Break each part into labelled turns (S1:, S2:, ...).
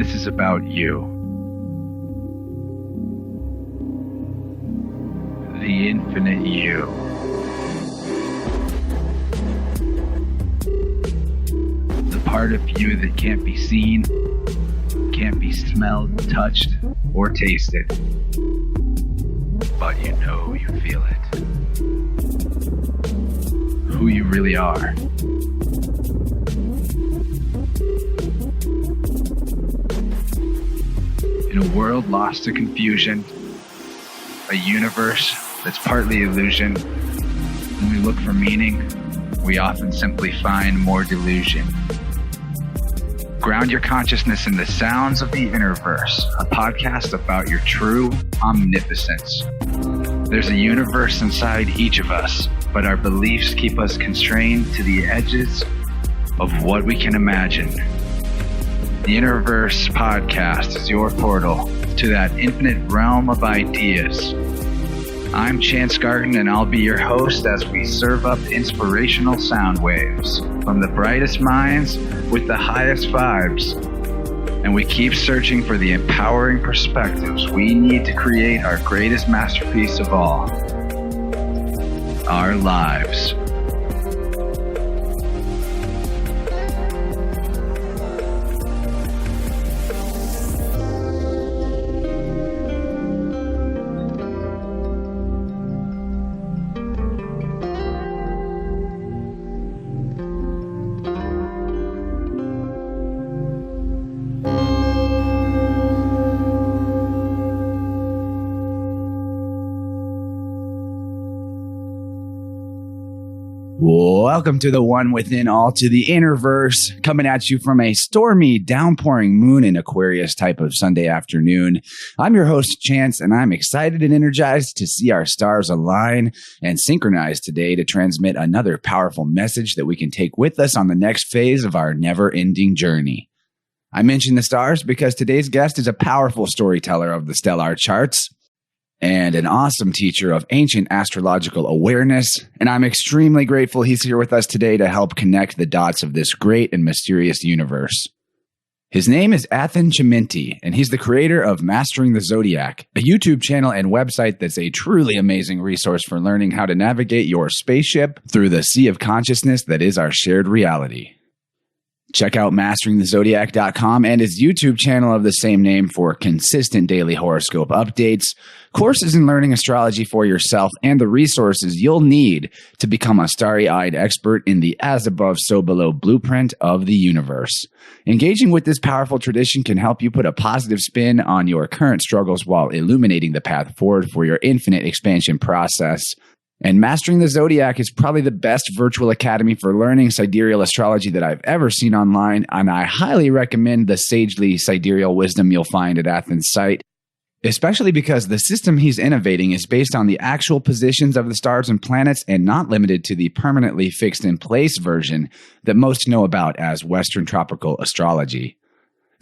S1: This is about you. The infinite you. The part of you that can't be seen, can't be smelled, touched, or tasted. But you know you feel it. Who you really are. In a world lost to confusion, a universe that's partly illusion, when we look for meaning, we often simply find more delusion. Ground your consciousness in the sounds of the Innerverse, a podcast about your true omnipotence. There's a universe inside each of us, but our beliefs keep us constrained to the edges of what we can imagine. The Innerverse podcast is your portal to that infinite realm of ideas. I'm Chance Garden, and I'll be your host as we serve up inspirational sound waves from the brightest minds with the highest vibes. And we keep searching for the empowering perspectives we need to create our greatest masterpiece of all, our lives. Welcome to the one within all, to the Innerverse, coming at you from a stormy, downpouring moon in Aquarius type of Sunday afternoon. I'm your host, Chance, and I'm excited and energized to see our stars align and synchronize today to transmit another powerful message that we can take with us on the next phase of our never-ending journey. I mention the stars because today's guest is a powerful storyteller of the stellar charts and an awesome teacher of ancient astrological awareness, and I'm extremely grateful he's here with us today to help connect the dots of this great and mysterious universe. His name is Athen Chimenti, and he's the creator of Mastering the Zodiac, a YouTube channel and website that's a truly amazing resource for learning how to navigate your spaceship through the sea of consciousness that is our shared reality. Check out masteringthezodiac.com and his YouTube channel of the same name for consistent daily horoscope updates, courses in learning astrology for yourself, and the resources you'll need to become a starry-eyed expert in the as above, so below blueprint of the universe. Engaging with this powerful tradition can help you put a positive spin on your current struggles while illuminating the path forward for your infinite expansion process. And Mastering the Zodiac is probably the best virtual academy for learning sidereal astrology that I've ever seen online, and I highly recommend the sagely sidereal wisdom you'll find at Athen's site, especially because the system he's innovating is based on the actual positions of the stars and planets and not limited to the permanently fixed in place version that most know about as Western tropical astrology.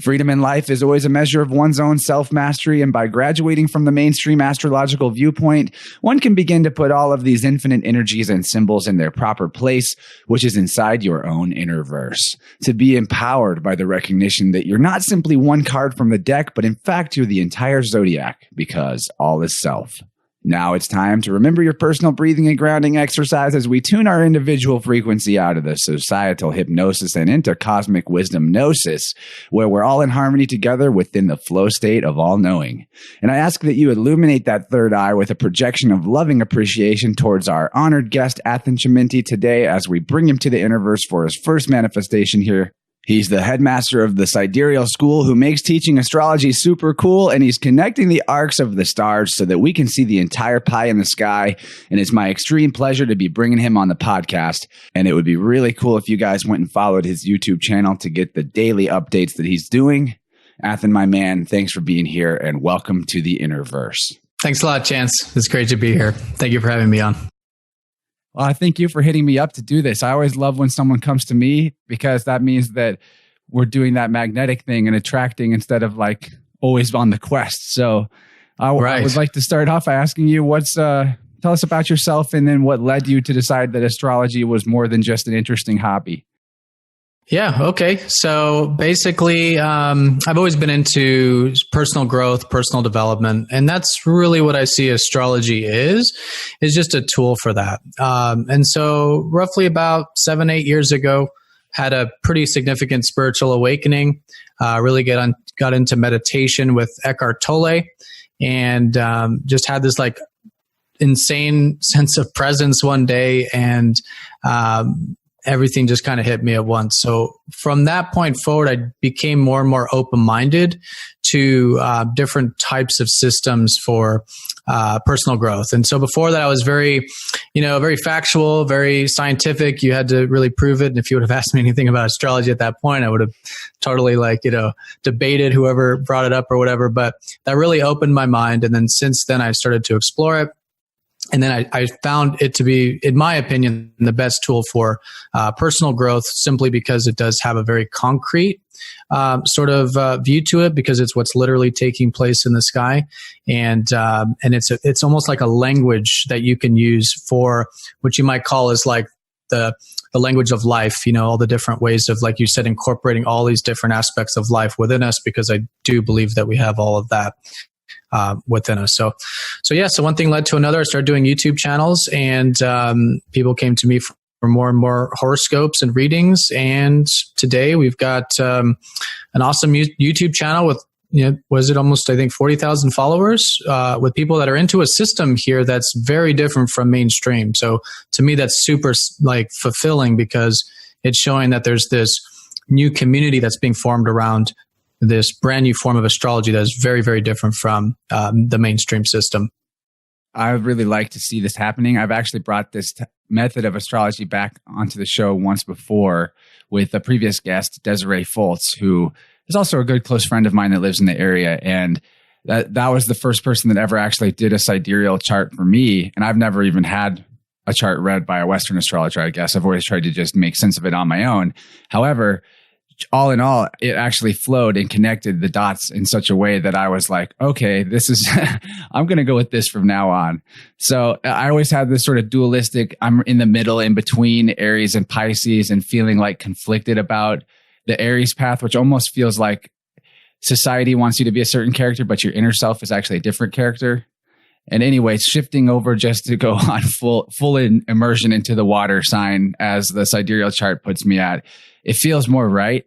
S1: Freedom in life is always a measure of one's own self-mastery, and by graduating from the mainstream astrological viewpoint, one can begin to put all of these infinite energies and symbols in their proper place, which is inside your own inner verse. To be empowered by the recognition that you're not simply one card from the deck, but in fact you're the entire zodiac, because all is self. Now it's time to remember your personal breathing and grounding exercise as we tune our individual frequency out of the societal hypnosis and into cosmic wisdom gnosis, where we're all in harmony together within the flow state of all-knowing. And I ask that you illuminate that third eye with a projection of loving appreciation towards our honored guest, Athen Chimenti, today as we bring him to the Innerverse for his first manifestation here. He's the headmaster of the Sidereal School who makes teaching astrology super cool, and he's connecting the arcs of the stars so that we can see the entire pie in the sky. And it's my extreme pleasure to be bringing him on the podcast. And it would be really cool if you guys went and followed his YouTube channel to get the daily updates that he's doing. Athen, my man, thanks for being here and welcome to the Innerverse.
S2: Thanks a lot, Chance. It's great to be here. Thank you for having me on.
S1: Well, I thank you for hitting me up to do this. I always love when someone comes to me because that means that we're doing that magnetic thing and attracting instead of like always on the quest. So I would like to start off by asking you tell us about yourself and then what led you to decide that astrology was more than just an interesting hobby.
S2: Yeah. Okay. So basically, I've always been into personal growth, personal development, and that's really what I see astrology is just a tool for that. And so roughly about 7, 8 years ago, had a pretty significant spiritual awakening, really got into meditation with Eckhart Tolle, and just had this like insane sense of presence one day, and everything just kind of hit me at once. So from that point forward, I became more and more open-minded to different types of systems for personal growth. And so before that, I was very factual, very scientific. You had to really prove it. And if you would have asked me anything about astrology at that point, I would have totally debated whoever brought it up or whatever. But that really opened my mind. And then since then, I started to explore it. And then I found it to be, in my opinion, the best tool for personal growth, simply because it does have a very concrete sort of view to it, because it's what's literally taking place in the sky, and it's almost like a language that you can use for what you might call is like the language of life. All the different ways of, like you said, incorporating all these different aspects of life within us, because I do believe that we have all of that within us. So one thing led to another. I started doing YouTube channels, and people came to me for more and more horoscopes and readings. And today we've got an awesome YouTube channel with, was it almost, I think, 40,000 followers, with people that are into a system here that's very different from mainstream. So to me, that's super fulfilling, because it's showing that there's this new community that's being formed around this brand new form of astrology that is very, very different from the mainstream system.
S1: I would really like to see this happening. I've actually brought this method of astrology back onto the show once before with a previous guest, Desiree Foltz, who is also a good close friend of mine that lives in the area. And that was the first person that ever actually did a sidereal chart for me. And I've never even had a chart read by a Western astrologer, I guess. I've always tried to just make sense of it on my own. However, all in all, it actually flowed and connected the dots in such a way that I was like, okay, this is, I'm going to go with this from now on. So I always had this sort of dualistic, I'm in the middle in between Aries and Pisces, and feeling like conflicted about the Aries path, which almost feels like society wants you to be a certain character, but your inner self is actually a different character. And anyway, shifting over just to go on full immersion into the water sign, as the sidereal chart puts me at, it feels more right.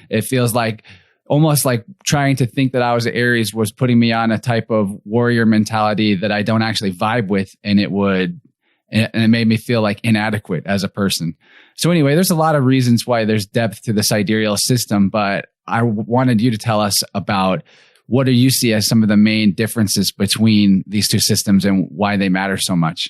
S1: It feels like almost like trying to think that I was Aries was putting me on a type of warrior mentality that I don't actually vibe with, and it made me feel like inadequate as a person. So anyway, there's a lot of reasons why there's depth to the sidereal system, but I wanted you to tell us about, what do you see as some of the main differences between these two systems and why they matter so much?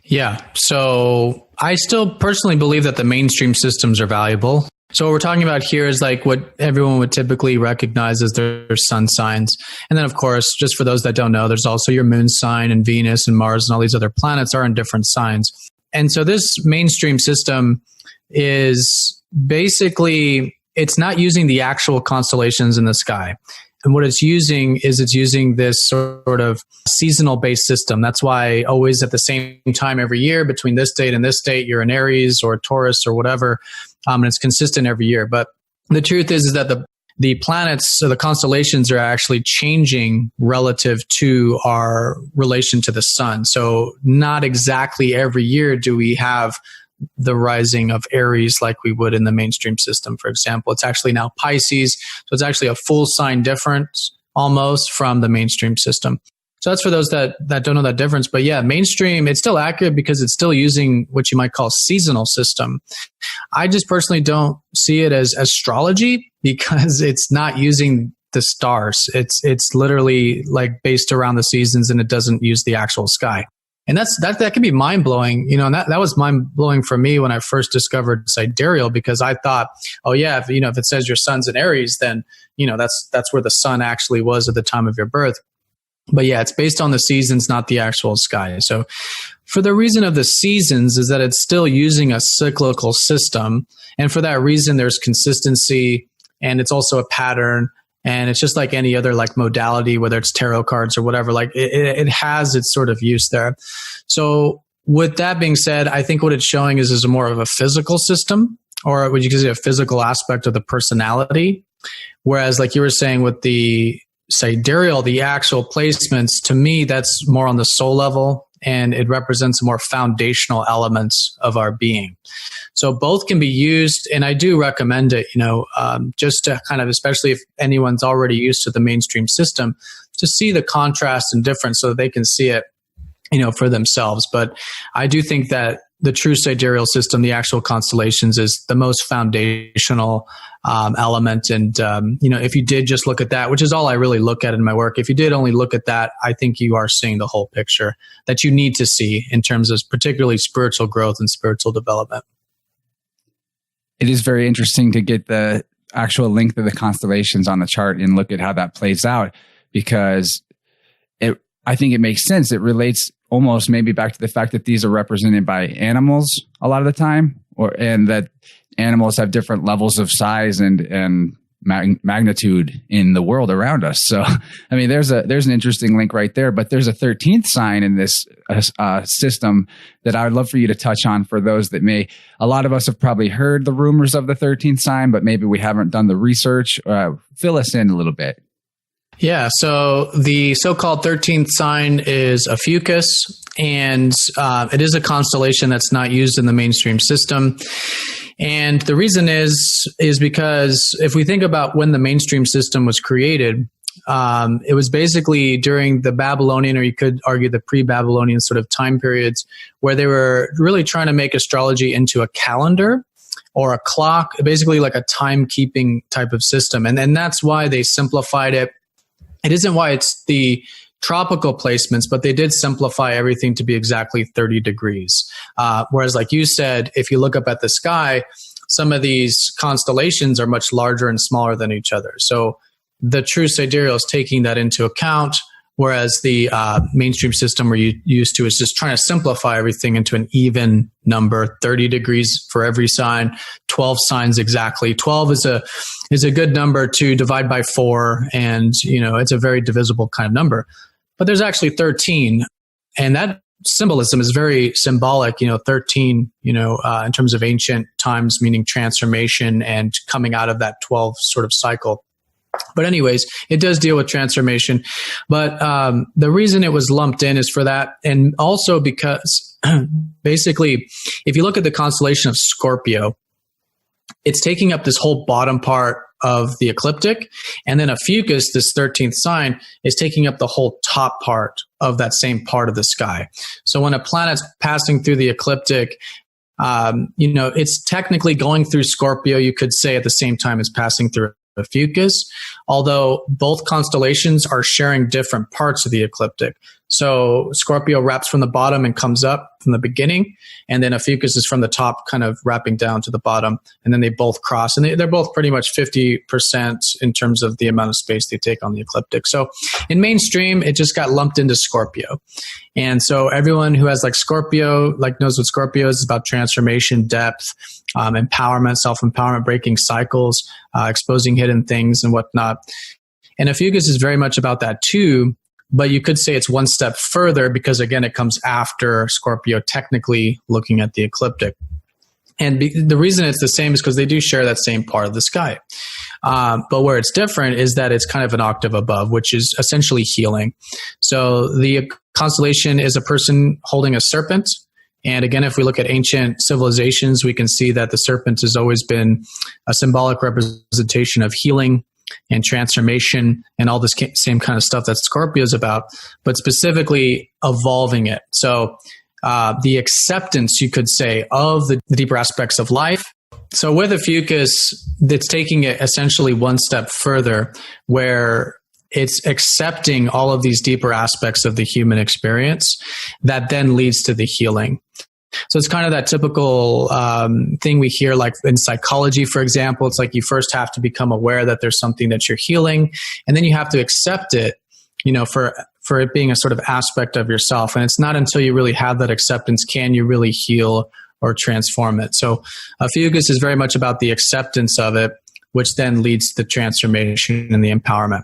S2: Yeah. So I still personally believe that the mainstream systems are valuable. So what we're talking about here is like what everyone would typically recognize as their sun signs. And then, of course, just for those that don't know, there's also your moon sign, and Venus and Mars and all these other planets are in different signs. And so this mainstream system is basically, it's not using the actual constellations in the sky. And what it's using this sort of seasonal based system. That's why always at the same time every year, between this date and this date, you're in Aries or Taurus or whatever. And it's consistent every year. But the truth is that the planets, so the constellations, are actually changing relative to our relation to the sun. So not exactly every year do we have the rising of Aries like we would in the mainstream system, for example. It's actually now Pisces. So it's actually a full sign difference almost from the mainstream system. So that's for those that don't know that difference. But yeah, mainstream, it's still accurate because it's still using what you might call seasonal system. I just personally don't see it as astrology, because it's not using the stars. It's literally like based around the seasons, and it doesn't use the actual sky. And that can be mind blowing, and that was mind blowing for me when I first discovered sidereal, because I thought, oh yeah, if it says your sun's in Aries, then that's where the sun actually was at the time of your birth. But yeah, it's based on the seasons, not the actual sky. So for the reason of the seasons is that it's still using a cyclical system, and for that reason, there's consistency, and it's also a pattern. And it's just like any other like modality, whether it's tarot cards or whatever, like it has its sort of use there. So with that being said, I think what it's showing is more of a physical system. or would you consider a physical aspect of the personality. Whereas, like you were saying with the sidereal, the actual placements, to me, that's more on the soul level, and it represents more foundational elements of our being. So both can be used, and I do recommend it, just to kind of, especially if anyone's already used to the mainstream system, to see the contrast and difference so that they can see it, for themselves. But I do think that the true sidereal system, the actual constellations, is the most foundational element. And, if you did just look at that, which is all I really look at in my work, if you did only look at that, I think you are seeing the whole picture that you need to see in terms of particularly spiritual growth and spiritual development.
S1: It is very interesting to get the actual length of the constellations on the chart and look at how that plays out, because I think it makes sense. It relates almost maybe back to the fact that these are represented by animals a lot of the time, and that animals have different levels of size and magnitude in the world around us. So, I mean, there's an interesting link right there. But there's a 13th sign in this system that I would love for you to touch on for those that may. A lot of us have probably heard the rumors of the 13th sign, but maybe we haven't done the research. Fill us in a little bit.
S2: Yeah, so the so-called 13th sign is a Fucus, and it is a constellation that's not used in the mainstream system. And the reason is because if we think about when the mainstream system was created, it was basically during the Babylonian, or you could argue the pre-Babylonian sort of time periods, where they were really trying to make astrology into a calendar or a clock, basically like a timekeeping type of system. And that's why they simplified it. It isn't why it's the tropical placements, but they did simplify everything to be exactly 30 degrees. Whereas, like you said, if you look up at the sky, some of these constellations are much larger and smaller than each other. So the true sidereal is taking that into account, whereas the mainstream system we're used to is just trying to simplify everything into an even number, 30 degrees for every sign, 12 signs exactly. 12 is a good number to divide by 4, and it's a very divisible kind of number. But there's actually 13, and that symbolism is very symbolic. 13, in terms of ancient times, meaning transformation and coming out of that 12 sort of cycle. But anyways, it does deal with transformation. But the reason it was lumped in is for that. And also because basically, if you look at the constellation of Scorpio, it's taking up this whole bottom part of the ecliptic. And then a Fucus, this 13th sign, is taking up the whole top part of that same part of the sky. So when a planet's passing through the ecliptic, it's technically going through Scorpio, you could say, at the same time as passing through a Fucus, although both constellations are sharing different parts of the ecliptic. So Scorpio wraps from the bottom and comes up from the beginning, and then a Fucus is from the top, kind of wrapping down to the bottom, and then they both cross, and they're both pretty much 50% in terms of the amount of space they take on the ecliptic. So in mainstream, it just got lumped into Scorpio. And so everyone who has Scorpio, knows what Scorpio is about: transformation, depth, empowerment, self-empowerment, breaking cycles, exposing hidden things and whatnot. And a Fucus is very much about that too. But you could say it's one step further because, again, it comes after Scorpio, technically looking at the ecliptic. And the reason it's the same is because they do share that same part of the sky. But where it's different is that it's kind of an octave above, which is essentially healing. So the constellation is a person holding a serpent. And again, if we look at ancient civilizations, we can see that the serpent has always been a symbolic representation of healing and transformation and all this same kind of stuff that Scorpio is about, but specifically evolving it. So the acceptance, you could say, of the deeper aspects of life. So with a Fucus, it's taking it essentially one step further, where it's accepting all of these deeper aspects of the human experience that then leads to the healing. So it's kind of that typical thing we hear, like in psychology, for example. It's like you first have to become aware that there's something that you're healing, and then you have to accept it, for it being a sort of aspect of yourself. And it's not until you really have that acceptance can you really heal or transform it. So a Fucus is very much about the acceptance of it, which then leads to the transformation and the empowerment.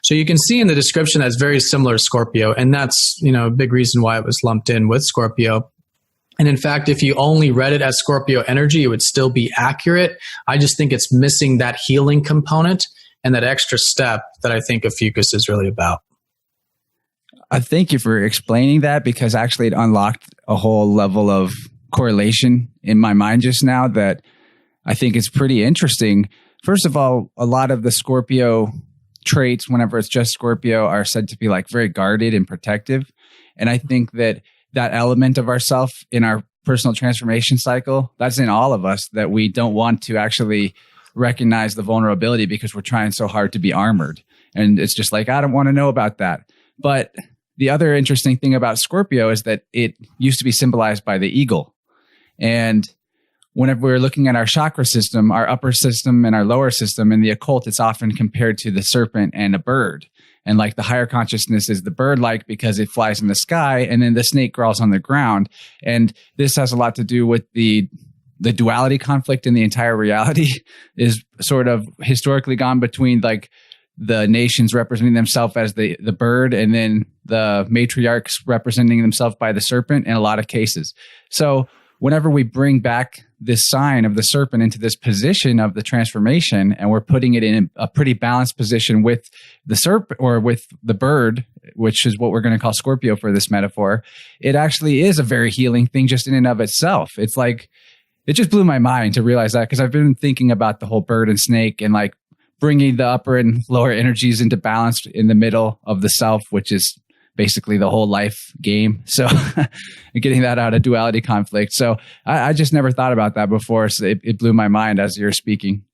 S2: So you can see in the description that's very similar to Scorpio, and that's a big reason why it was lumped in with Scorpio. And in fact, if you only read it as Scorpio energy, it would still be accurate. I just think it's missing that healing component and that extra step that I think Ophiuchus is really about.
S1: I thank you for explaining that, because actually it unlocked a whole level of correlation in my mind just now that I think is pretty interesting. First of all, a lot of the Scorpio traits, whenever it's just Scorpio, are said to be like very guarded and protective. And I think that element of ourself in our personal transformation cycle, that's in all of us, that we don't want to actually recognize the vulnerability because we're trying so hard to be armored. And it's just like, I don't want to know about that. But the other interesting thing about Scorpio is that it used to be symbolized by the eagle. And whenever we're looking at our chakra system, our upper system and our lower system in the occult, it's often compared to the serpent and a bird. And like the higher consciousness is the bird-like because it flies in the sky, and then the snake crawls on the ground. And this has a lot to do with the duality conflict in the entire reality is sort of historically gone between like the nations representing themselves as the bird, and then the matriarchs representing themselves by the serpent in a lot of cases. So whenever we bring back this sign of the serpent into this position of the transformation, and we're putting it in a pretty balanced position with the serpent or with the bird, which is what we're going to call Scorpio for this metaphor, it actually is a very healing thing just in and of itself. It's like, it just blew my mind to realize that, because I've been thinking about the whole bird and snake and like bringing the upper and lower energies into balance in the middle of the self, which is basically the whole life game. So getting that out of duality conflict. So I just never thought about that before. So it blew my mind as you're speaking.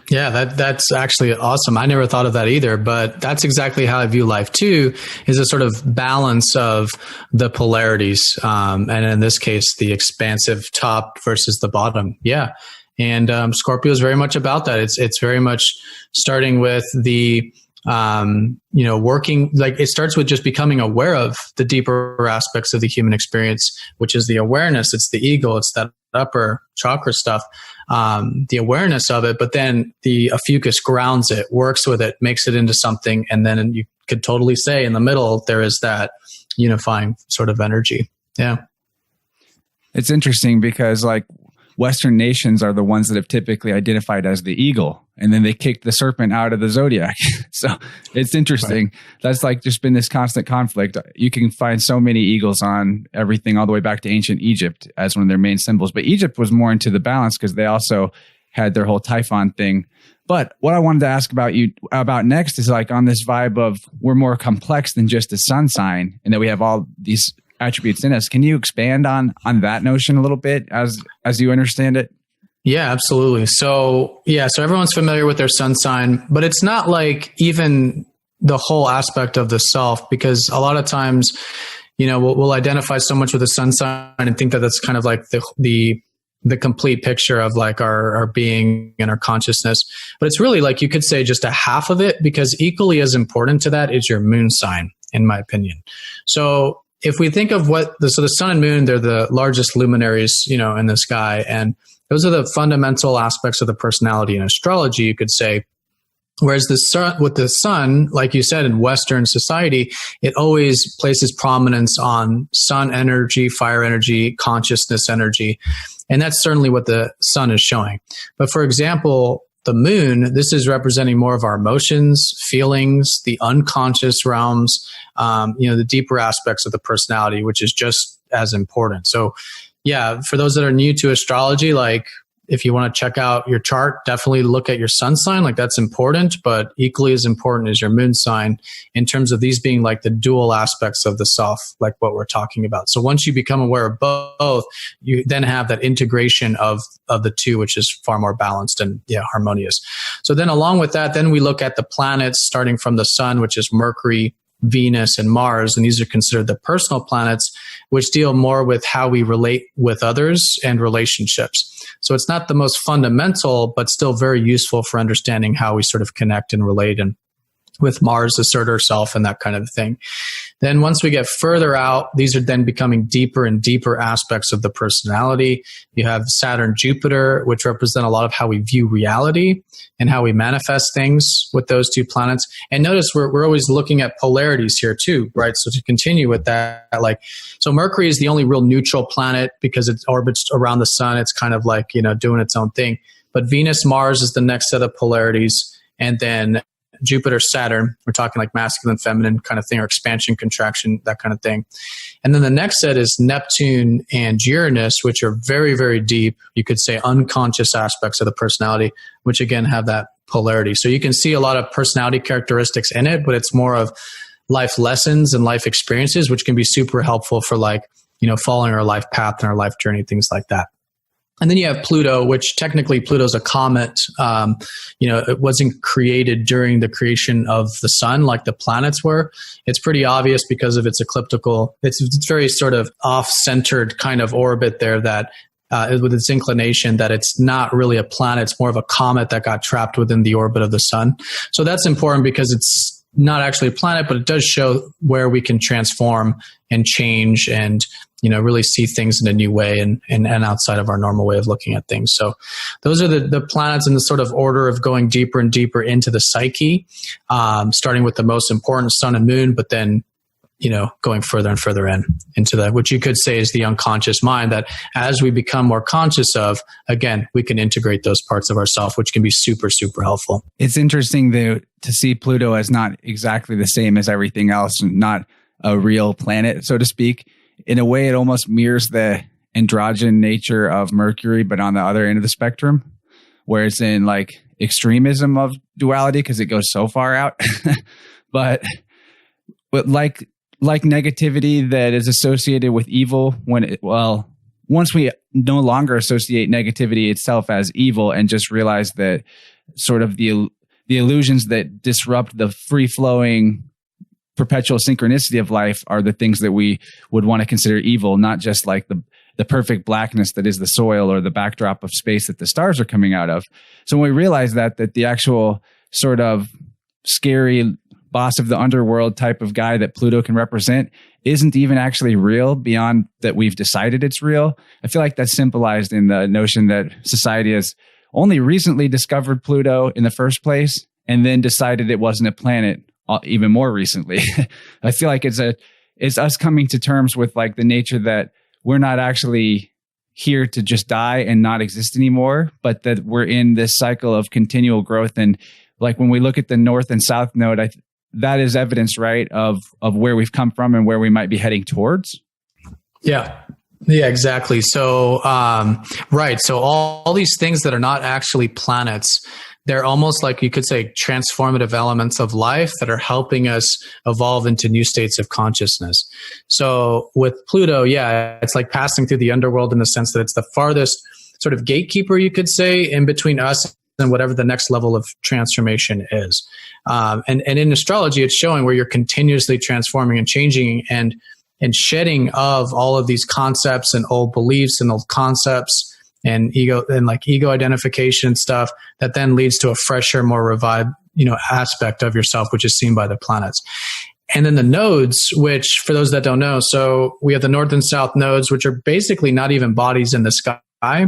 S2: Yeah, that's actually awesome. I never thought of that either, but that's exactly how I view life too, is a sort of balance of the polarities. And in this case, the expansive top versus the bottom. Yeah. And Scorpio is very much about that. It's very much starting with the working, like it starts with just becoming aware of the deeper aspects of the human experience, which is the awareness. It's the ego. It's that upper chakra stuff, the awareness of it. But then the Ophiuchus grounds it, works with it, makes it into something. And then you could totally say in the middle, there is that unifying sort of energy. Yeah.
S1: It's interesting because like Western nations are the ones that have typically identified as the eagle, and then they kicked the serpent out of the zodiac. So it's interesting. Right. That's like just been this constant conflict. You can find so many eagles on everything all the way back to ancient Egypt as one of their main symbols. But Egypt was more into the balance because they also had their whole Typhon thing. But what I wanted to ask about next is like on this vibe of we're more complex than just a sun sign, and that we have all these attributes in us. Can you expand on that notion a little bit as you understand it?
S2: Yeah, absolutely. So everyone's familiar with their sun sign, but it's not like even the whole aspect of the self, because a lot of times, we'll identify so much with the sun sign and think that that's kind of like the complete picture of like our being and our consciousness. But it's really like, you could say just a half of it, because equally as important to that is your moon sign, in my opinion. So if we think of the sun and moon, they're the largest luminaries, in the sky. And those are the fundamental aspects of the personality in astrology, you could say. Whereas with the sun, like you said, in Western society, it always places prominence on sun energy, fire energy, consciousness energy. And that's certainly what the sun is showing. But for example, the moon, this is representing more of our emotions, feelings, the unconscious realms, the deeper aspects of the personality, which is just as important. So yeah, for those that are new to astrology, like if you want to check out your chart, definitely look at your sun sign. Like that's important, but equally as important is your moon sign in terms of these being like the dual aspects of the self, like what we're talking about. So once you become aware of both, you then have that integration of the two, which is far more balanced and harmonious. So then along with that, then we look at the planets starting from the sun, which is Mercury, Venus, and Mars. And these are considered the personal planets, which deal more with how we relate with others and relationships. So it's not the most fundamental, but still very useful for understanding how we sort of connect and relate, and with Mars, assert ourselves and that kind of thing. Then once we get further out, these are then becoming deeper and deeper aspects of the personality. You have Saturn, Jupiter, which represent a lot of how we view reality and how we manifest things with those two planets. And notice we're always looking at polarities here too, right? So to continue with that, so Mercury is the only real neutral planet because it orbits around the sun. It's kind of like, doing its own thing. But Venus, Mars is the next set of polarities. And then Jupiter, Saturn, we're talking like masculine, feminine kind of thing, or expansion, contraction, that kind of thing. And then the next set is Neptune and Uranus, which are very, very deep, you could say unconscious aspects of the personality, which again have that polarity. So you can see a lot of personality characteristics in it, but it's more of life lessons and life experiences, which can be super helpful for following our life path and our life journey, things like that. And then you have Pluto, which technically Pluto's a comet. It wasn't created during the creation of the sun like the planets were. It's pretty obvious because of its ecliptical, it's very sort of off-centered kind of orbit there that with its inclination that it's not really a planet. It's more of a comet that got trapped within the orbit of the sun. So that's important because it's not actually a planet, but it does show where we can transform and change and really see things in a new way and outside of our normal way of looking at things. So those are the planets in the sort of order of going deeper and deeper into the psyche, starting with the most important sun and moon, but then, going further and further into that, which you could say is the unconscious mind that as we become more conscious of, again, we can integrate those parts of ourselves, which can be super, super helpful.
S1: It's interesting to see Pluto as not exactly the same as everything else, not a real planet, so to speak. In a way, it almost mirrors the androgyne nature of Mercury, but on the other end of the spectrum, where it's in like extremism of duality because it goes so far out. but like negativity that is associated with evil, once we no longer associate negativity itself as evil and just realize that sort of the illusions that disrupt the free-flowing perpetual synchronicity of life are the things that we would want to consider evil, not just like the perfect blackness that is the soil or the backdrop of space that the stars are coming out of. So when we realize that the actual sort of scary boss of the underworld type of guy that Pluto can represent isn't even actually real beyond that we've decided it's real, I feel like that's symbolized in the notion that society has only recently discovered Pluto in the first place and then decided it wasn't a planet even more recently. I feel like it's us coming to terms with like the nature that we're not actually here to just die and not exist anymore, but that we're in this cycle of continual growth. And like when we look at the north and south node, that is evidence, right, of where we've come from and where we might be heading towards.
S2: Yeah, exactly. So, right. So all these things that are not actually planets, they're almost like you could say transformative elements of life that are helping us evolve into new states of consciousness. So with Pluto, it's like passing through the underworld in the sense that it's the farthest sort of gatekeeper, you could say, in between us and whatever the next level of transformation is. And in astrology, it's showing where you're continuously transforming and changing and shedding of all of these concepts and old beliefs and old concepts and ego identification and stuff that then leads to a fresher, more revived, aspect of yourself, which is seen by the planets. And then the nodes, which for those that don't know, so we have the north and south nodes, which are basically not even bodies in the sky.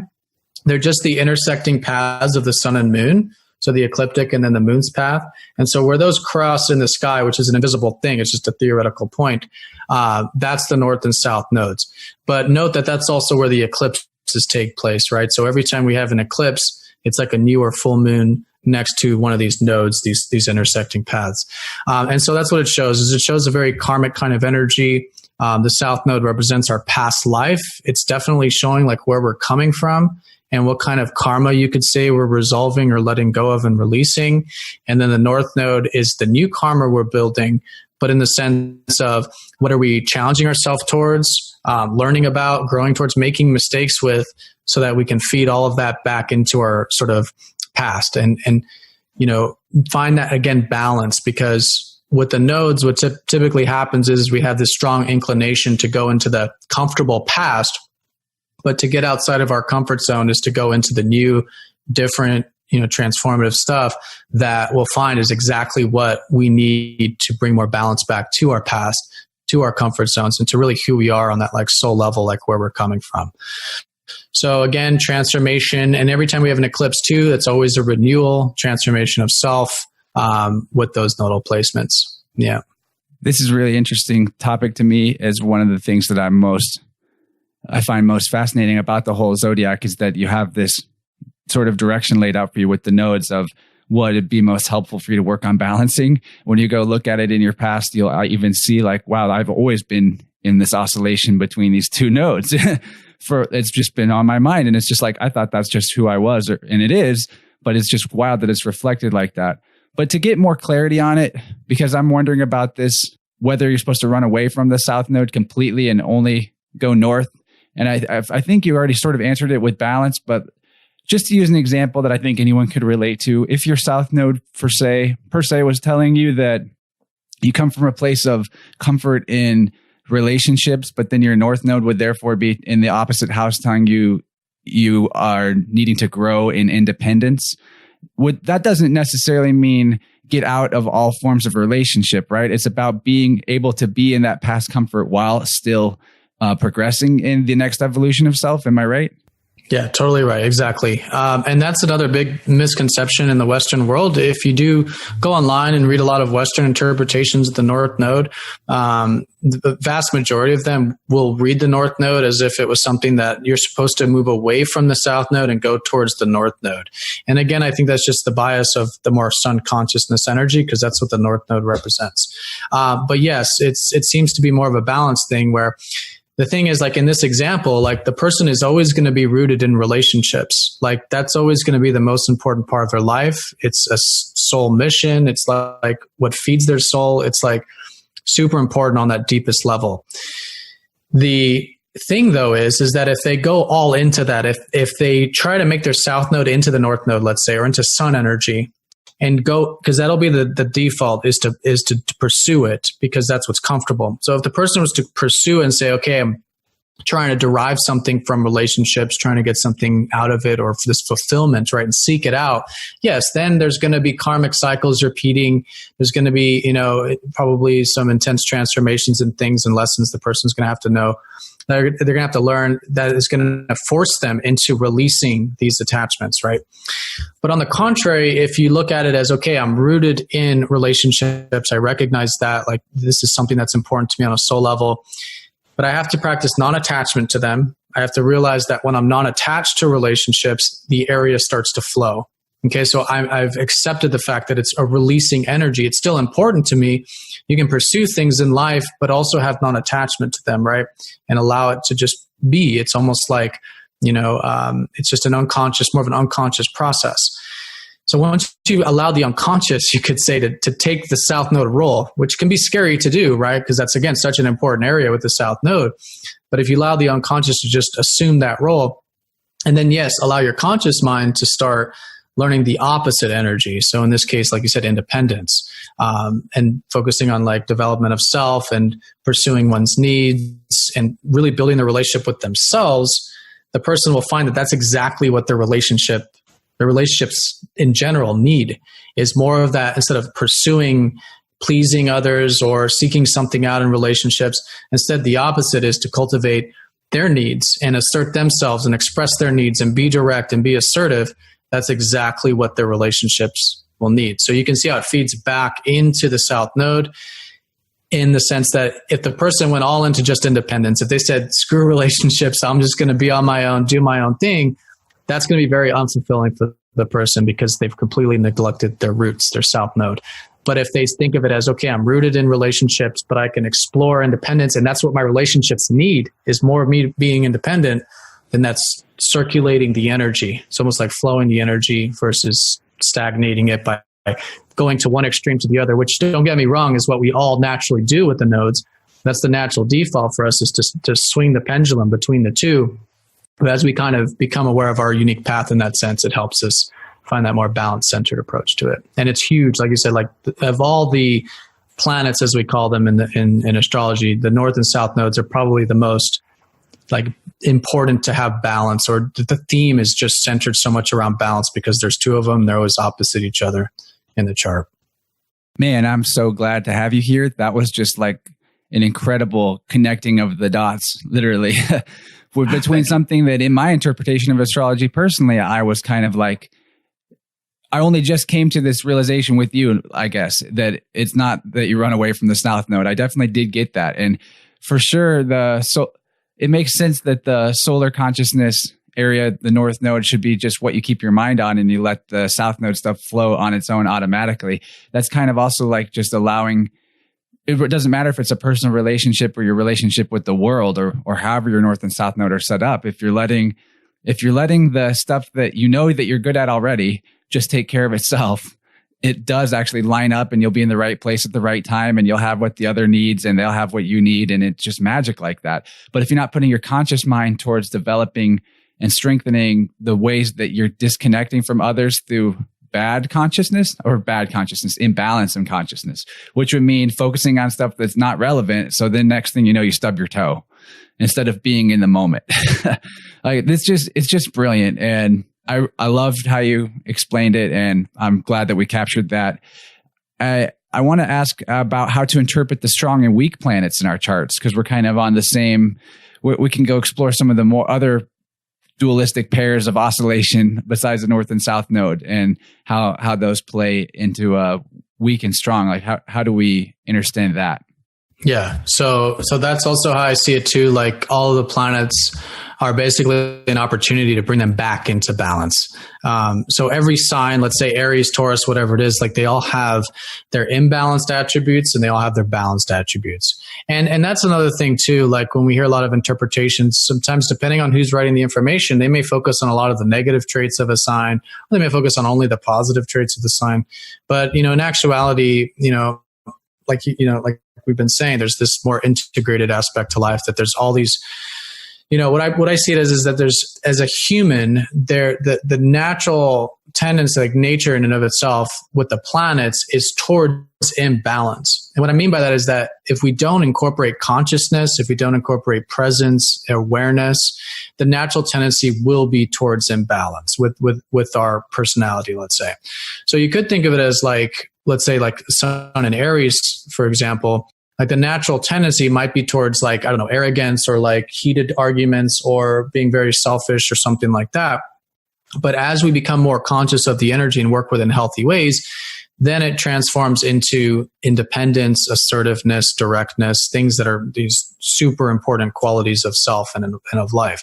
S2: They're just the intersecting paths of the sun and moon. So the ecliptic and then the moon's path. And so where those cross in the sky, which is an invisible thing, it's just a theoretical point, that's the north and south nodes. But note that that's also where the eclipses take place, right? So every time we have an eclipse, it's like a new or full moon next to one of these nodes, these intersecting paths. And so that's what it shows, is it shows a very karmic kind of energy. The south node represents our past life. It's definitely showing like where we're coming from and what kind of karma you could say we're resolving or letting go of and releasing. And then the north node is the new karma we're building, but in the sense of what are we challenging ourselves towards, learning about, growing towards, making mistakes with, so that we can feed all of that back into our sort of past and find that, again, balance. Because with the nodes, what typically happens is we have this strong inclination to go into the comfortable past, but to get outside of our comfort zone is to go into the new, different, transformative stuff that we'll find is exactly what we need to bring more balance back to our past, to our comfort zones and to really who we are on that like soul level, like where we're coming from. So again, transformation. And every time we have an eclipse too, that's always a renewal, transformation of self with those nodal placements. Yeah.
S1: This is a really interesting topic to me. As one of the things that I find most fascinating about the whole zodiac is that you have this sort of direction laid out for you with the nodes of what would be most helpful for you to work on balancing. When you go look at it in your past, you'll even see like, wow, I've always been in this oscillation between these two nodes. It's just been on my mind. And it's just like, I thought that's just who I was, and it is, but it's just wild that it's reflected like that. But to get more clarity on it, because I'm wondering about this, whether you're supposed to run away from the south node completely and only go north. And I think you already sort of answered it with balance, but just to use an example that I think anyone could relate to, if your south node per se was telling you that you come from a place of comfort in relationships, but then your north node would therefore be in the opposite house telling you are needing to grow in independence. That doesn't necessarily mean get out of all forms of relationship, right? It's about being able to be in that past comfort while still progressing in the next evolution of self. Am I right?
S2: Yeah, totally right. Exactly. And that's another big misconception in the Western world. If you do go online and read a lot of Western interpretations of the North Node, the vast majority of them will read the North Node as if it was something that you're supposed to move away from the South Node and go towards the North Node. And again, I think that's just the bias of the more sun consciousness energy, because that's what the North Node represents. But yes, it seems to be more of a balance thing where the thing is, like in this example, like the person is always going to be rooted in relationships. Like that's always going to be the most important part of their life. It's a soul mission. It's like what feeds their soul. It's like super important on that deepest level. The thing though is that if they go all into that, if they try to make their south node into the north node, let's say, or into sun energy, and go, because that'll be the default is to pursue it, because that's what's comfortable. So if the person was to pursue and say, okay, I'm trying to derive something from relationships, trying to get something out of it, or for this fulfillment, right, and seek it out, yes, then there's going to be karmic cycles repeating. There's going to be, probably some intense transformations and things and lessons the person's going to have to know. They're going to have to learn that is going to force them into releasing these attachments, right? But on the contrary, if you look at it as, okay, I'm rooted in relationships, I recognize that, like, this is something that's important to me on a soul level, but I have to practice non-attachment to them. I have to realize that when I'm non-attached to relationships, the area starts to flow. Okay, so I've accepted the fact that it's a releasing energy. It's still important to me. You can pursue things in life, but also have non-attachment to them, right? And allow it to just be. It's almost like, it's just more of an unconscious process. So once you allow the unconscious, you could say, to take the south node role, which can be scary to do, right? Because that's, again, such an important area with the south node. But if you allow the unconscious to just assume that role, and then, yes, allow your conscious mind to start learning the opposite energy. So in this case, like you said, independence, and focusing on like development of self and pursuing one's needs and really building the relationship with themselves, the person will find that that's exactly what the relationships in general need, is more of that. Instead of pursuing pleasing others or seeking something out in relationships, instead the opposite is to cultivate their needs and assert themselves and express their needs and be direct and be assertive. That's exactly what their relationships will need. So you can see how it feeds back into the south node, in the sense that if the person went all into just independence, if they said, screw relationships, I'm just going to be on my own, do my own thing, that's going to be very unfulfilling for the person, because they've completely neglected their roots, their south node. But if they think of it as, okay, I'm rooted in relationships, but I can explore independence, and that's what my relationships need, is more of me being independent, then that's circulating the energy. It's almost like flowing the energy versus stagnating it by going to one extreme to the other, which, don't get me wrong, is what we all naturally do with the nodes. That's the natural default for us, is to swing the pendulum between the two. But as we kind of become aware of our unique path in that sense, it helps us find that more balanced, centered approach to it. And it's huge. Like you said, like of all the planets, as we call them in astrology, the north and south nodes are probably the most like important to have balance, or the theme is just centered so much around balance, because there's two of them. They're always opposite each other in the chart.
S1: Man, I'm so glad to have you here. That was just like an incredible connecting of the dots, literally, between something that in my interpretation of astrology personally, I was kind of like, I only just came to this realization with you, I guess, that it's not that you run away from the South Node. I definitely did get that. And for sure, it makes sense that the solar consciousness area, the North Node, should be just what you keep your mind on, and you let the South Node stuff flow on its own automatically. That's kind of also like just allowing, it doesn't matter if it's a personal relationship or your relationship with the world, or however your North and South Node are set up. If you're letting the stuff that you know that you're good at already just take care of itself, it does actually line up, and you'll be in the right place at the right time, and you'll have what the other needs, and they'll have what you need. And it's just magic like that. But if you're not putting your conscious mind towards developing and strengthening the ways that you're disconnecting from others through imbalance in consciousness, which would mean focusing on stuff that's not relevant. So then next thing you know, you stub your toe instead of being in the moment. It's just brilliant. And I loved how you explained it, and I'm glad that we captured that. I want to ask about how to interpret the strong and weak planets in our charts, because we're kind of on the same, we can go explore some of the more other dualistic pairs of oscillation besides the North and South Node, and how those play into weak and strong. Like how do we understand that?
S2: Yeah. So that's also how I see it too. Like all of the planets are basically an opportunity to bring them back into balance. So every sign, let's say Aries, Taurus, whatever it is, like they all have their imbalanced attributes and they all have their balanced attributes. And that's another thing too. Like when we hear a lot of interpretations, sometimes depending on who's writing the information, they may focus on a lot of the negative traits of a sign, or they may focus on only the positive traits of the sign. But, in actuality, like we've been saying, there's this more integrated aspect to life, that there's all these, what I see it as is that there's, as a human, the natural tendency, like nature in and of itself with the planets, is towards imbalance. And what I mean by that is that if we don't incorporate consciousness, if we don't incorporate presence, awareness, the natural tendency will be towards imbalance with our personality, let's say. So you could think of it as like, let's say like Sun in Aries, for example, like the natural tendency might be towards like, I don't know, arrogance or like heated arguments or being very selfish or something like that. But as we become more conscious of the energy and work within healthy ways, then it transforms into independence, assertiveness, directness, things that are these super important qualities of self and of life.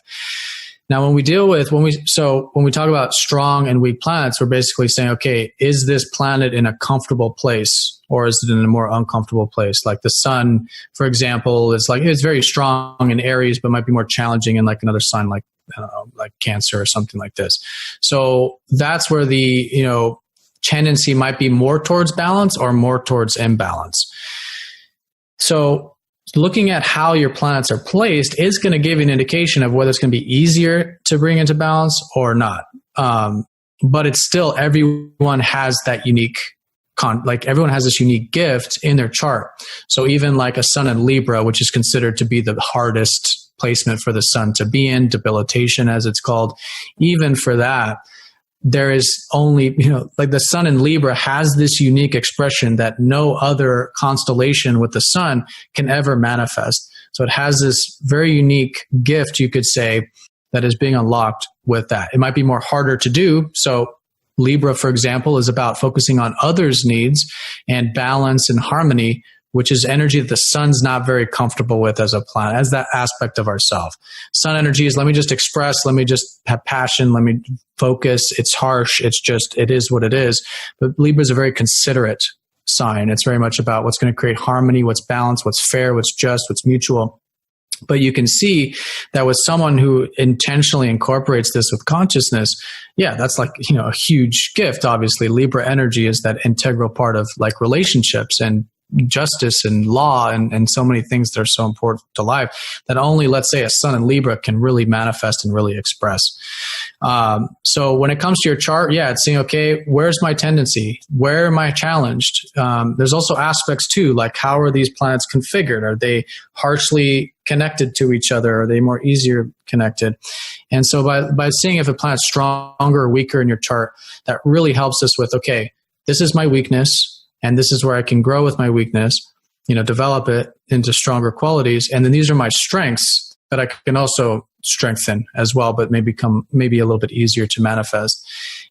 S2: Now, when we talk about strong and weak planets, we're basically saying, okay, is this planet in a comfortable place or is it in a more uncomfortable place? Like the sun, for example, is like, it's very strong in Aries, but might be more challenging in like another sign, like, I don't know, like Cancer or something like this. So that's where the, tendency might be more towards balance or more towards imbalance. So looking at how your planets are placed is going to give you an indication of whether it's going to be easier to bring into balance or not. But it's still, everyone has that unique, everyone has this unique gift in their chart. So even like a sun in Libra, which is considered to be the hardest placement for the sun to be in, debilitation as it's called, even for that, there is only, like the sun in Libra has this unique expression that no other constellation with the sun can ever manifest. So it has this very unique gift, you could say, that is being unlocked with that. It might be more harder to do. So Libra, for example, is about focusing on others' needs and balance and harmony, which is energy that the sun's not very comfortable with as a planet, as that aspect of ourself. Sun energy is, let me just express, let me just have passion, let me focus. It's harsh. It is what it is. But Libra is a very considerate sign. It's very much about what's going to create harmony, what's balanced, what's fair, what's just, what's mutual. But you can see that with someone who intentionally incorporates this with consciousness, yeah, that's like, a huge gift. Obviously, Libra energy is that integral part of like relationships and justice and law and so many things that are so important to life that only, let's say, a sun in Libra can really manifest and really express. So when it comes to your chart, yeah, it's saying, okay, where's my tendency? Where am I challenged? There's also aspects too, like how are these planets configured? Are they harshly connected to each other? Are they more easier connected? And so by seeing if a planet's stronger or weaker in your chart, that really helps us with, okay, this is my weakness, and this is where I can grow with my weakness. develop it into stronger qualities. And then these are my strengths that I can also strengthen as well, but maybe a little bit easier to manifest.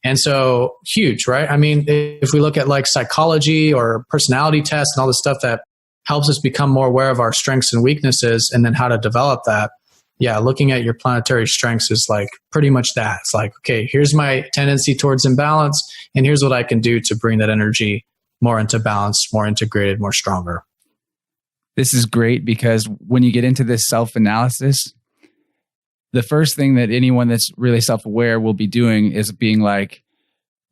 S2: And so huge, right? I mean, if we look at like psychology or personality tests and all the stuff that helps us become more aware of our strengths and weaknesses and then how to develop that. Yeah, looking at your planetary strengths is like pretty much that. It's like, okay, here's my tendency towards imbalance, and here's what I can do to bring that energy more into balance, more integrated, more stronger.
S1: This is great because when you get into this self-analysis, the first thing that anyone that's really self-aware will be doing is being like,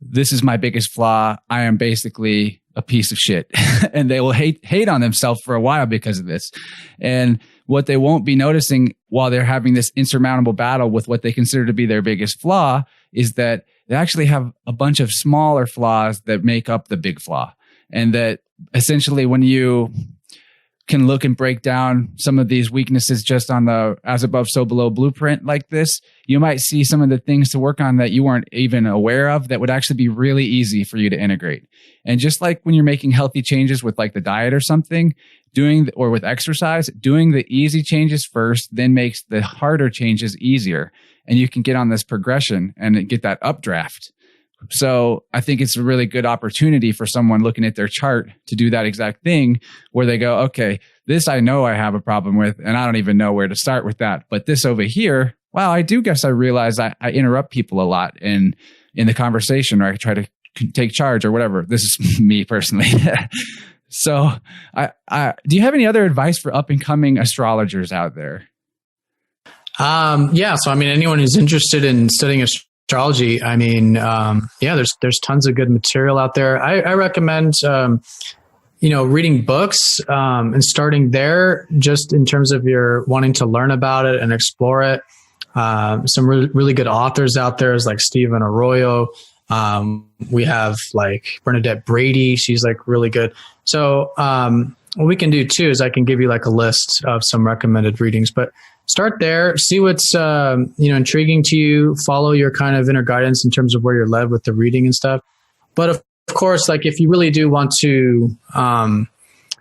S1: this is my biggest flaw. I am basically a piece of shit. And they will hate on themselves for a while because of this. And what they won't be noticing while they're having this insurmountable battle with what they consider to be their biggest flaw is that they actually have a bunch of smaller flaws that make up the big flaw. And that essentially when you can look and break down some of these weaknesses just on the as above, so below blueprint like this, you might see some of the things to work on that you weren't even aware of that would actually be really easy for you to integrate. And just like when you're making healthy changes with like the diet or something, or with exercise, doing the easy changes first, then makes the harder changes easier. And you can get on this progression and get that updraft. So I think it's a really good opportunity for someone looking at their chart to do that exact thing where they go, okay, this I know I have a problem with, and I don't even know where to start with that. But this over here, wow, I do guess I realize I interrupt people a lot in the conversation, or I try to take charge or whatever. This is me personally. So do you have any other advice for up and coming astrologers out there?
S2: Yeah. So, I mean, anyone who's interested in studying astrology, I mean, there's tons of good material out there. I recommend, reading books, and starting there just in terms of your wanting to learn about it and explore it. Some really good authors out there is like Stephen Arroyo. We have like Bernadette Brady. She's like really good. So, what we can do too is I can give you like a list of some recommended readings, but start there, see what's, intriguing to you, follow your kind of inner guidance in terms of where you're led with the reading and stuff. But of course, like if you really do want to,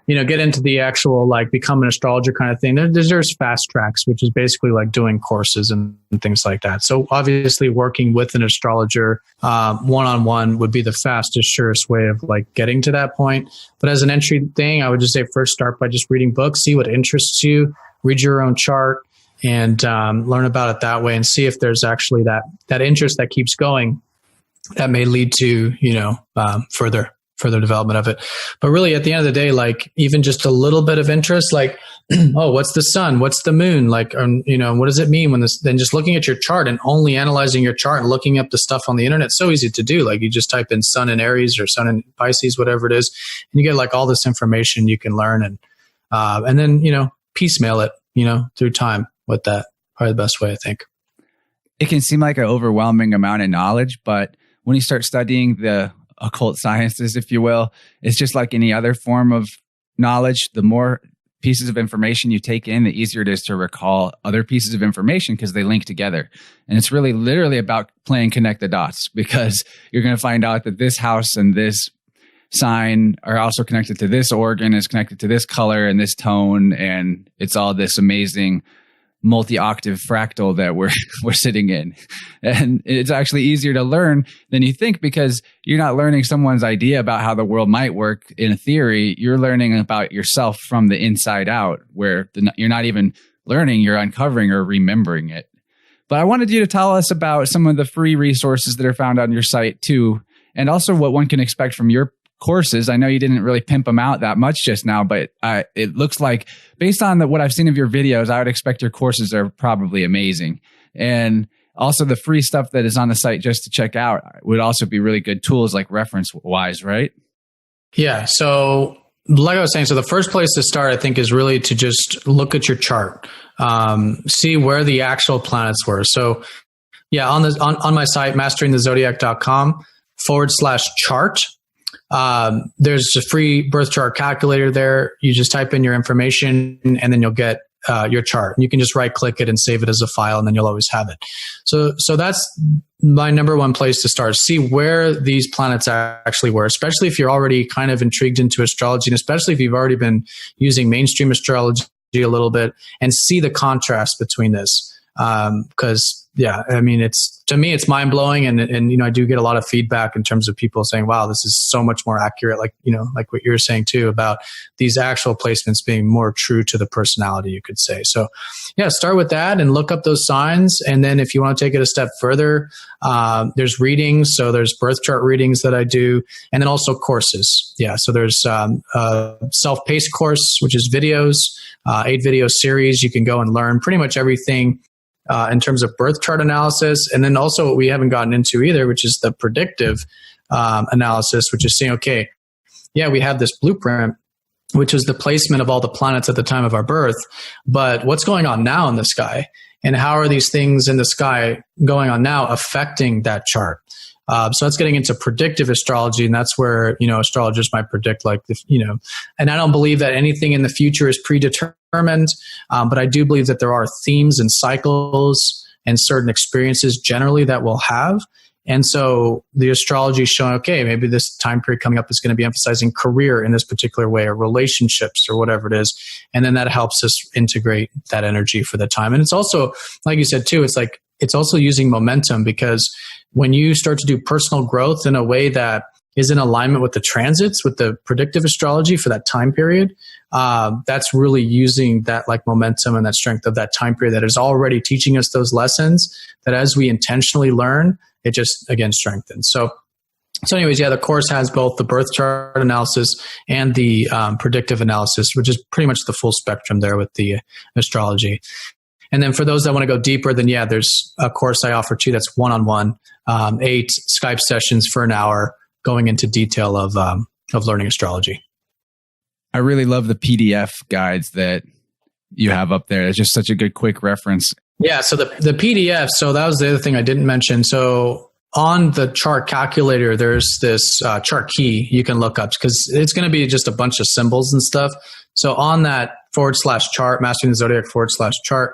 S2: get into the actual, like become an astrologer kind of thing, there's fast tracks, which is basically like doing courses and things like that. So obviously working with an astrologer, one-on-one would be the fastest, surest way of like getting to that point. But as an entry thing, I would just say first start by just reading books, see what interests you, read your own chart, and learn about it that way, and see if there's actually that interest that keeps going that may lead to, further development of it. But really at the end of the day, like even just a little bit of interest, like, oh, what's the sun? What's the moon? Like, what does it mean when this, then just looking at your chart and only analyzing your chart and looking up the stuff on the internet, so easy to do. Like you just type in sun in Aries or sun in Pisces, whatever it is, and you get like all this information you can learn and then, piecemeal it, through time with that. Probably the best way, I think.
S1: It can seem like an overwhelming amount of knowledge, but when you start studying the occult sciences, if you will, it's just like any other form of knowledge. The more pieces of information you take in, the easier it is to recall other pieces of information because they link together. And it's really literally about playing connect the dots, because you're going to find out that this house and this sign are also connected to this organ, is connected to this color and this tone. And it's all this amazing multi-octave fractal that we're sitting in. And it's actually easier to learn than you think, because you're not learning someone's idea about how the world might work in a theory. You're learning about yourself from the inside out, where you're not even learning, you're uncovering or remembering it. But I wanted you to tell us about some of the free resources that are found on your site too, and also what one can expect from your courses. I know you didn't really pimp them out that much just now, but it looks like, based on what I've seen of your videos, I would expect your courses are probably amazing. And also the free stuff that is on the site just to check out would also be really good tools, like reference wise, right? Yeah.
S2: So like I was saying, so the first place to start, I think, is really to just look at your chart, see where the actual planets were. So yeah, on my site, masteringthezodiac.com/chart. There's a free birth chart calculator there. You just type in your information and then you'll get your chart. You can just right click it and save it as a file, and then you'll always have it. So that's my number one place to start. See where these planets actually were, especially if you're already kind of intrigued into astrology, and especially if you've already been using mainstream astrology a little bit, and see the contrast between this. Because yeah, I mean, to me, it's mind blowing. And, I do get a lot of feedback in terms of people saying, wow, this is so much more accurate. Like what you're saying too, about these actual placements being more true to the personality, you could say. So yeah, start with that and look up those signs. And then if you want to take it a step further, there's readings. So there's birth chart readings that I do, and then also courses. Yeah. So there's a self-paced course, which is videos, 8 video series. You can go and learn pretty much everything in terms of birth chart analysis. And then also what we haven't gotten into either, which is the predictive analysis, which is saying, okay, yeah, we have this blueprint, which is the placement of all the planets at the time of our birth, but what's going on now in the sky? And how are these things in the sky going on now affecting that chart? So that's getting into predictive astrology, and that's where, astrologers might predict and I don't believe that anything in the future is predetermined, but I do believe that there are themes and cycles and certain experiences generally that we'll have. And so the astrology is showing, okay, maybe this time period coming up is going to be emphasizing career in this particular way, or relationships, or whatever it is. And then that helps us integrate that energy for the time. And it's also, like you said too, it's also using momentum, because when you start to do personal growth in a way that is in alignment with the transits, with the predictive astrology for that time period, that's really using that momentum and that strength of that time period that is already teaching us those lessons, that as we intentionally learn, it just, again, strengthens. So anyways, yeah, the course has both the birth chart analysis and the predictive analysis, which is pretty much the full spectrum there with the astrology. And then for those that want to go deeper, then yeah, there's a course I offer too that's one-on-one, 8 Skype sessions for an hour, going into detail of learning astrology.
S1: I really love the PDF guides that you have up there. It's just such a good quick reference.
S2: Yeah, so the PDF, so that was the other thing I didn't mention. So on the chart calculator, there's this chart key you can look up, because it's going to be just a bunch of symbols and stuff. So on that /chart, Mastering the Zodiac /chart,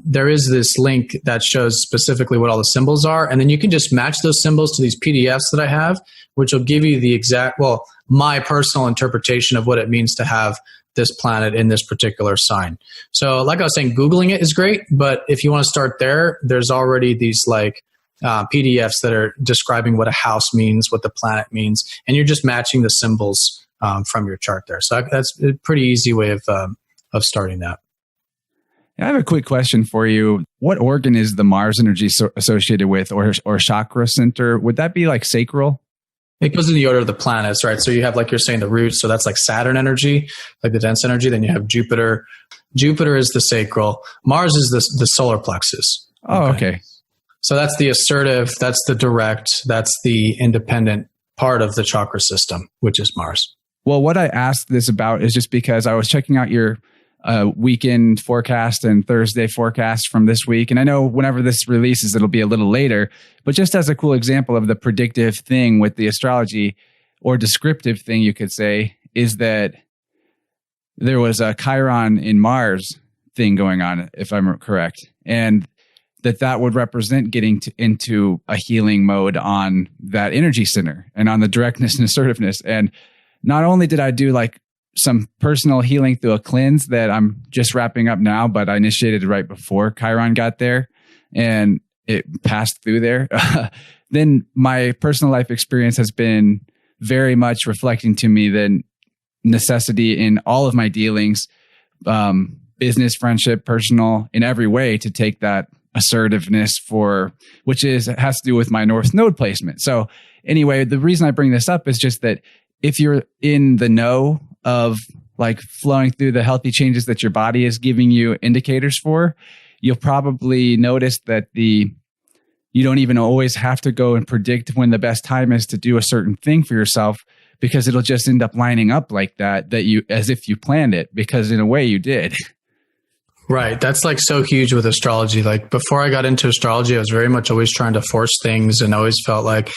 S2: there is this link that shows specifically what all the symbols are. And then you can just match those symbols to these PDFs that I have, which will give you the exact, my personal interpretation of what it means to have this planet in this particular sign. So like I was saying, Googling it is great, but if you want to start there, there's already these PDFs that are describing what a house means, what the planet means, and you're just matching the symbols from your chart there. So that's a pretty easy way of starting that.
S1: I have a quick question for you. What organ is the Mars energy associated with, or chakra center? Would that be sacral?
S2: It goes in the order of the planets, right? So you have, like you're saying, the roots. So that's Saturn energy, the dense energy. Then you have Jupiter. Jupiter is the sacral. Mars is the solar plexus.
S1: Oh, okay.
S2: So that's the assertive, that's the direct, that's the independent part of the chakra system, which is Mars.
S1: Well, what I asked this about is just because I was checking out your weekend forecast and Thursday forecast from this week. And I know whenever this releases, it'll be a little later, but just as a cool example of the predictive thing with the astrology, or descriptive thing, you could say, is that there was a Chiron in Mars thing going on, if I'm correct. And that would represent getting into a healing mode on that energy center and on the directness and assertiveness. And not only did I do some personal healing through a cleanse that I'm just wrapping up now, but I initiated right before Chiron got there and it passed through there. Then my personal life experience has been very much reflecting to me the necessity in all of my dealings, business, friendship, personal, in every way, to take that assertiveness which has to do with my North Node placement. So anyway, the reason I bring this up is just that if you're in the know of flowing through the healthy changes that your body is giving you indicators for, you'll probably notice that you don't even always have to go and predict when the best time is to do a certain thing for yourself, because it'll just end up lining up like that you, as if you planned it, because in a way you did.
S2: Right. That's so huge with astrology. Before I got into astrology, I was very much always trying to force things, and always felt and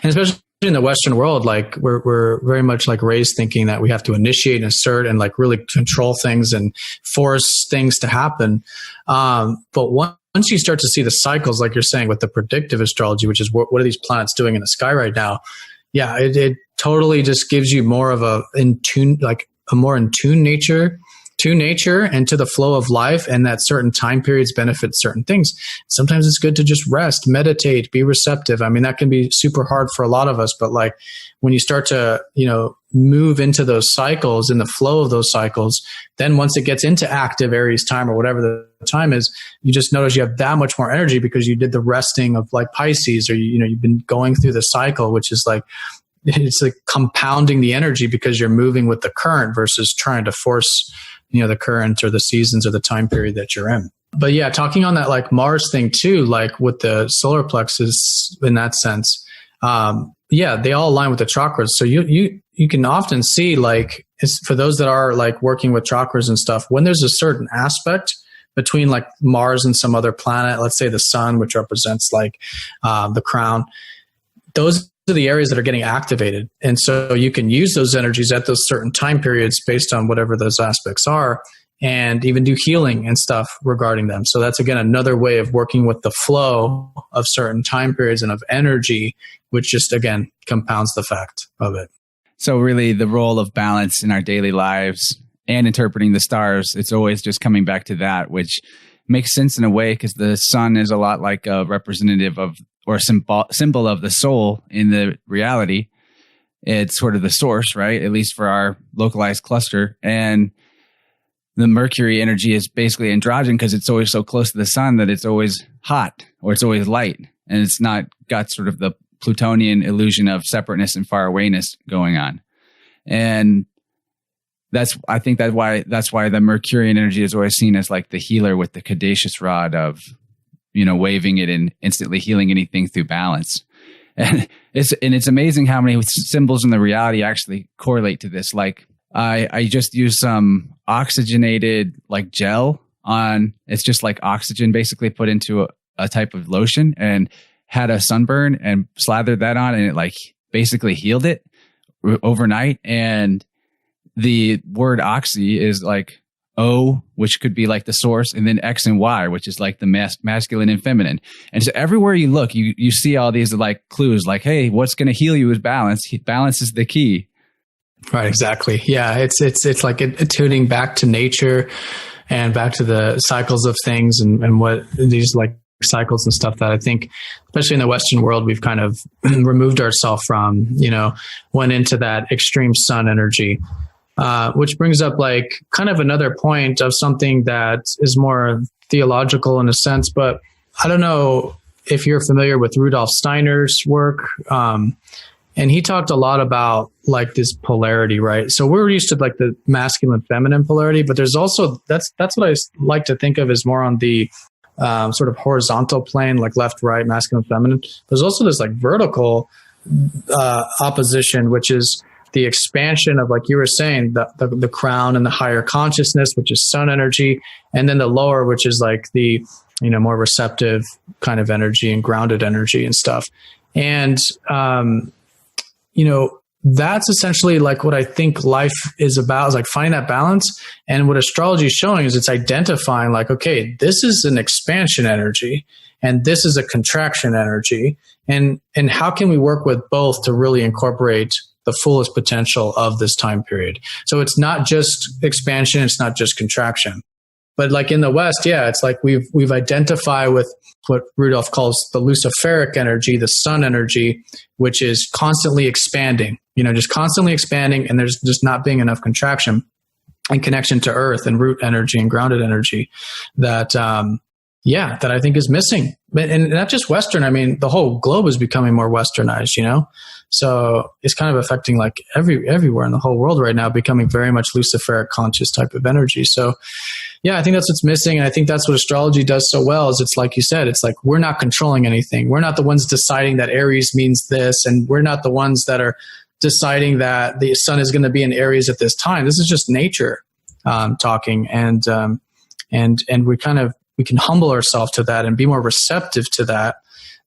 S2: especially in the Western world, like we're very much like raised thinking that we have to initiate and assert and like really control things and force things to happen. But once you start to see the cycles, like you're saying with the predictive astrology, which is what are these planets doing in the sky right now? Yeah, it totally just gives you more of a more in tune nature and to the flow of life, and that certain time periods benefit certain things. Sometimes it's good to just rest, meditate, be receptive. I mean, that can be super hard for a lot of us, but like when you start to, move into those cycles, in the flow of those cycles, then once it gets into active Aries time or whatever the time is, you just notice you have that much more energy because you did the resting of like Pisces, or you've been going through the cycle, which is like, it's like compounding the energy because you're moving with the current versus trying to force the current or the seasons or the time period that you're in. But yeah, talking on that like Mars thing too, like with the solar plexus in that sense, they all align with the chakras. So you can often see, like, for those that are like working with chakras and stuff, when there's a certain aspect between like Mars and some other planet, let's say the sun, which represents like the crown, those are the areas that are getting activated. And so you can use those energies at those certain time periods based on whatever those aspects are, and even do healing and stuff regarding them. So that's, again, another way of working with the flow of certain time periods and of energy, which just, again, compounds the fact of it.
S1: So really the role of balance in our daily lives and interpreting the stars, it's always just coming back to that, which makes sense in a way because the sun is a lot like a representative of, or symbol of the soul in the reality. It's sort of the source, right? At least for our localized cluster. And the Mercury energy is basically androgen because it's always so close to the sun that it's always hot or it's always light. And it's not got sort of the Plutonian illusion of separateness and far awayness going on. And I think that's why the Mercurian energy is always seen as like the healer with the caduceus rod of, waving it and instantly healing anything through balance. And it's amazing how many symbols in the reality actually correlate to this. Like I just used some oxygenated like gel on, it's just like oxygen basically put into a type of lotion, and had a sunburn and slathered that on, and it like basically healed it overnight. And the word oxy is like O, which could be like the source, and then X and Y, which is like the masculine and feminine. And so everywhere you look, you see all these like clues, like, hey, what's going to heal you is balance. Balance is the key.
S2: Right. Exactly. Yeah. It's like tuning back to nature and back to the cycles of things and what these like cycles and stuff that I think, especially in the Western world, we've kind of removed ourselves from, went into that extreme sun energy. Which brings up like kind of another point of something that is more theological in a sense, but I don't know if you're familiar with Rudolf Steiner's work. And he talked a lot about like this polarity, right? So we're used to like the masculine feminine polarity, but there's also, that's what I like to think of as more on the sort of horizontal plane, like left, right, masculine, feminine. There's also this like vertical opposition, which is the expansion of, like you were saying, the crown and the higher consciousness, which is sun energy, and then the lower, which is like the, more receptive kind of energy and grounded energy and stuff. And, that's essentially like what I think life is about, is like finding that balance. And what astrology is showing is it's identifying like, okay, this is an expansion energy and this is a contraction energy. And how can we work with both to really incorporate the fullest potential of this time period? So it's not just expansion, it's not just contraction. But like in the West, yeah, it's like we've identified with what Rudolph calls the luciferic energy, the sun energy, which is constantly expanding, just constantly expanding, and there's just not being enough contraction and connection to earth and root energy and grounded energy that, that I think is missing. And not just Western, I mean, the whole globe is becoming more Westernized, So it's kind of affecting like everywhere in the whole world right now, becoming very much luciferic conscious type of energy. So yeah, I think that's what's missing. And I think that's what astrology does so well, is it's like you said, it's like we're not controlling anything. We're not the ones deciding that Aries means this, and we're not the ones that are deciding that the sun is going to be in Aries at this time. This is just nature talking, and we can humble ourselves to that and be more receptive to that.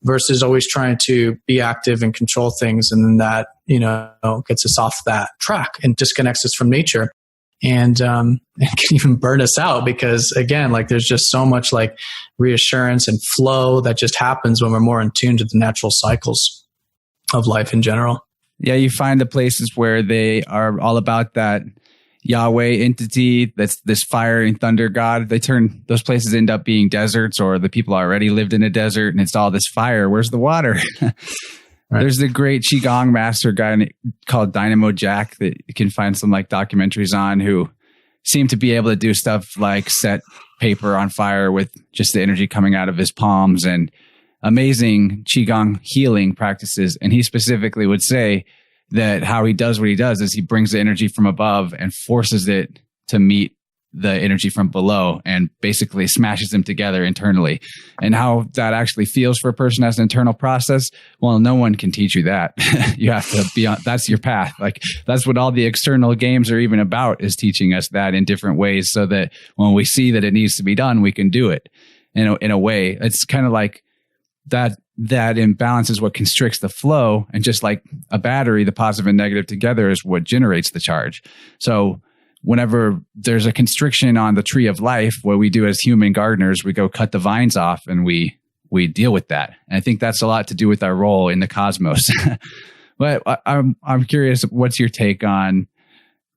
S2: versus always trying to be active and control things. And then that, gets us off that track and disconnects us from nature. And it can even burn us out because, again, like there's just so much like reassurance and flow that just happens when we're more in tune to the natural cycles of life in general.
S1: Yeah, you find the places where they are all about that Yahweh entity, that's this fire and thunder god. Those places end up being deserts, or the people already lived in a desert and it's all this fire. Where's the water? Right. There's the great Qigong master guy called Dynamo Jack that you can find some like documentaries on, who seem to be able to do stuff like set paper on fire with just the energy coming out of his palms, and amazing Qigong healing practices. And he specifically would say that how he does what he does is he brings the energy from above and forces it to meet the energy from below and basically smashes them together internally. And how that actually feels for a person as an internal process, well, no one can teach you that. You have to be on, that's your path. Like that's what all the external games are even about, is teaching us that in different ways, so that when we see that it needs to be done, we can do it. In a way, it's kind of like that imbalance is what constricts the flow. And just like a battery, the positive and negative together is what generates the charge. So whenever there's a constriction on the tree of life, what we do as human gardeners, we go cut the vines off and we deal with that. And I think that's a lot to do with our role in the cosmos. But I'm curious, what's your take on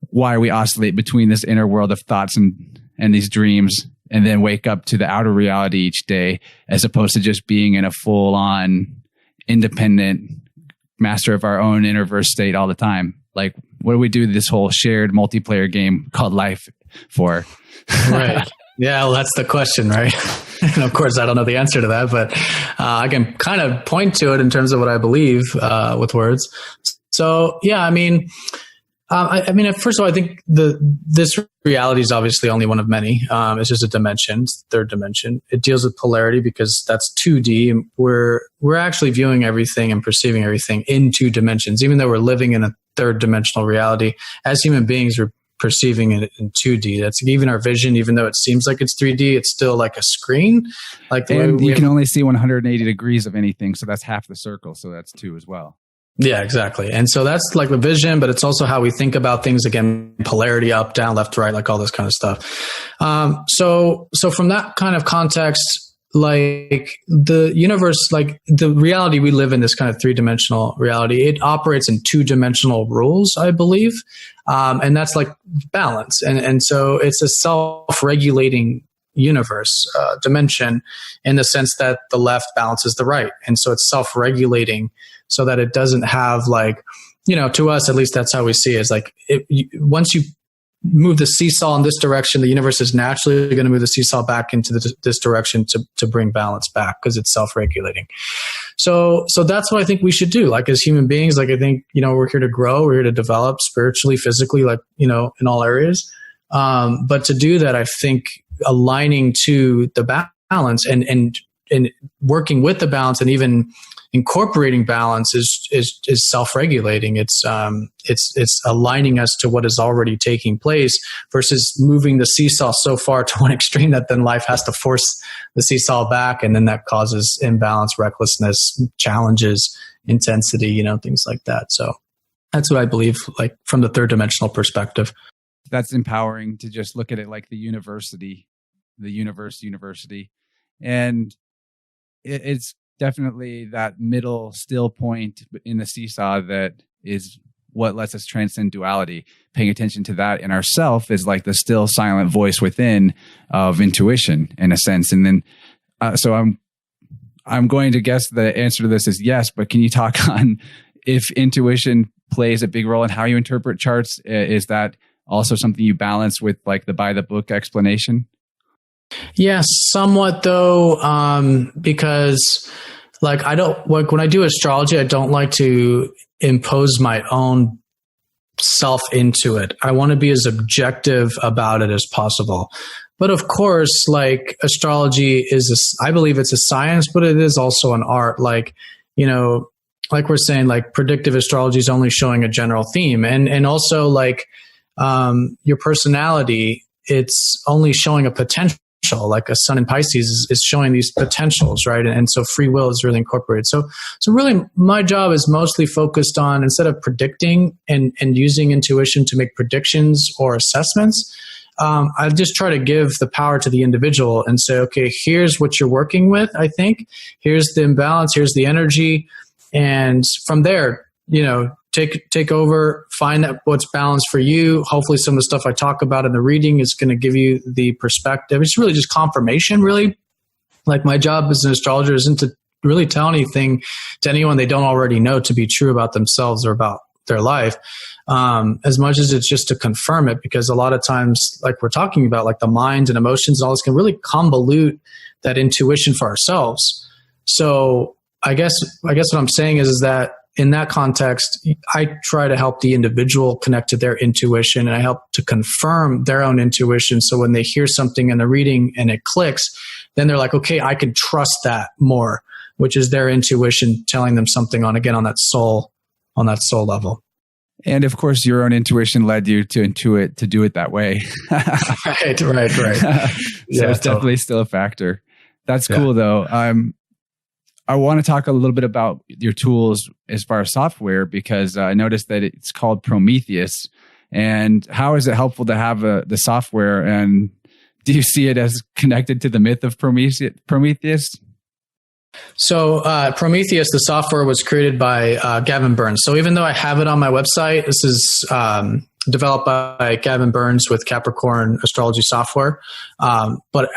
S1: why we oscillate between this inner world of thoughts and these dreams, and then wake up to the outer reality each day, as opposed to just being in a full-on independent master of our own inner verse state all the time? Like, what do we do this whole shared multiplayer game called life for?
S2: Right. Yeah, well, that's the question, right? And of course, I don't know the answer to that, but I can kind of point to it in terms of what I believe with words. So, yeah, I mean, first of all, I think this reality is obviously only one of many. It's just a dimension, third dimension. It deals with polarity because that's 2D. And we're actually viewing everything and perceiving everything in 2 dimensions, even though we're living in a third dimensional reality. As human beings, we're perceiving it in 2D. That's even our vision, even though it seems like it's 3D, it's still like a screen. Like
S1: you can only see 180 degrees of anything, so that's half the circle. So that's 2 as well.
S2: Yeah, exactly. And so that's like the vision, but it's also how we think about things. Again, polarity, up, down, left, right, like all this kind of stuff. So from that kind of context, like the universe, like the reality we live in, this kind of 3-dimensional reality, it operates in 2-dimensional rules, I believe. And that's like balance. And so it's a self-regulating universe dimension, in the sense that the left balances the right. And so it's self-regulating, so that it doesn't have like, to us, at least that's how we see it, is like once you move the seesaw in this direction, the universe is naturally going to move the seesaw back into this direction to bring balance back, because it's self-regulating. So that's what I think we should do. Like as human beings, like I think, we're here to grow, we're here to develop spiritually, physically, like, in all areas. But to do that, I think aligning to the balance and working with the balance, and even incorporating balance is self-regulating. It's aligning us to what is already taking place, versus moving the seesaw so far to one extreme that then life has to force the seesaw back, and then that causes imbalance, recklessness, challenges, intensity, things like that. So that's what I believe, like from the third dimensional perspective.
S1: That's empowering to just look at it like the universe, university. And it's definitely that middle still point in the seesaw that is what lets us transcend duality. Paying attention to that in ourself is like the still silent voice within of intuition, in a sense. And then, so I'm going to guess the answer to this is yes, but can you talk on if intuition plays a big role in how you interpret charts? Is that also something you balance with like the by the book explanation?
S2: Yeah, somewhat though, because like when I do astrology, I don't like to impose my own self into it. I want to be as objective about it as possible. But of course, like astrology I believe it's a science, but it is also an art. Like, like we're saying, like predictive astrology is only showing a general theme, and also like your personality, it's only showing a potential like a sun in Pisces is showing these potentials, right? And so free will is really incorporated. So really my job is mostly focused on, instead of predicting and using intuition to make predictions or assessments, I just try to give the power to the individual and say, okay, here's what you're working with. I think here's the imbalance, here's the energy. And from there, take over, find out what's balanced for you. Hopefully some of the stuff I talk about in the reading is going to give you the perspective. It's really just confirmation, really. Like, my job as an astrologer isn't to really tell anything to anyone they don't already know to be true about themselves or about their life, as much as it's just to confirm it, because a lot of times, like we're talking about, like the mind and emotions and all this can really convolute that intuition for ourselves. So I guess what I'm saying is that in that context, I try to help the individual connect to their intuition, and I help to confirm their own intuition. So when they hear something in the reading and it clicks, then they're like, okay, I can trust that more, which is their intuition telling them something on that soul level.
S1: And of course, your own intuition led you to intuit to do it that way.
S2: Right. So
S1: it's definitely still a factor. That's cool, though. I want to talk a little bit about your tools as far as software, because I noticed that it's called Prometheus. And how is it helpful to have the software? And do you see it as connected to the myth of Prometheus?
S2: So Prometheus, the software, was created by Gavin Burns. So even though I have it on my website, this is developed by Gavin Burns with Capricorn Astrology Software. But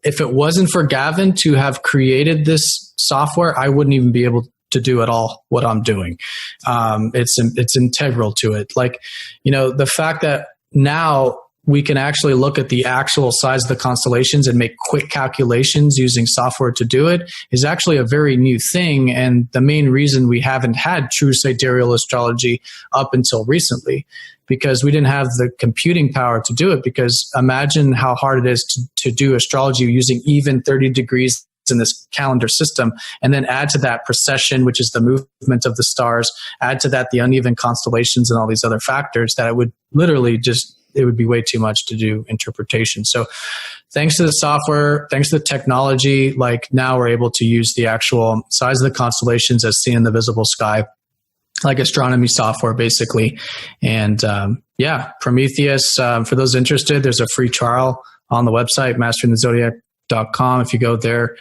S2: if it wasn't for Gavin to have created this software, I wouldn't even be able to do at all what I'm doing. It's integral to it. Like, the fact that now we can actually look at the actual size of the constellations and make quick calculations using software to do it is actually a very new thing. And the main reason we haven't had true sidereal astrology up until recently, because we didn't have the computing power to do it. Because imagine how hard it is to do astrology using even 30 degrees in this calendar system, and then add to that precession, which is the movement of the stars, add to that the uneven constellations and all these other factors, that it would literally it would be way too much to do interpretation. So thanks to the software, thanks to the technology, like now we're able to use the actual size of the constellations as seen in the visible sky, like astronomy software, basically. And Prometheus, for those interested, there's a free trial on the website, masteringthezodiac.com. If you go there,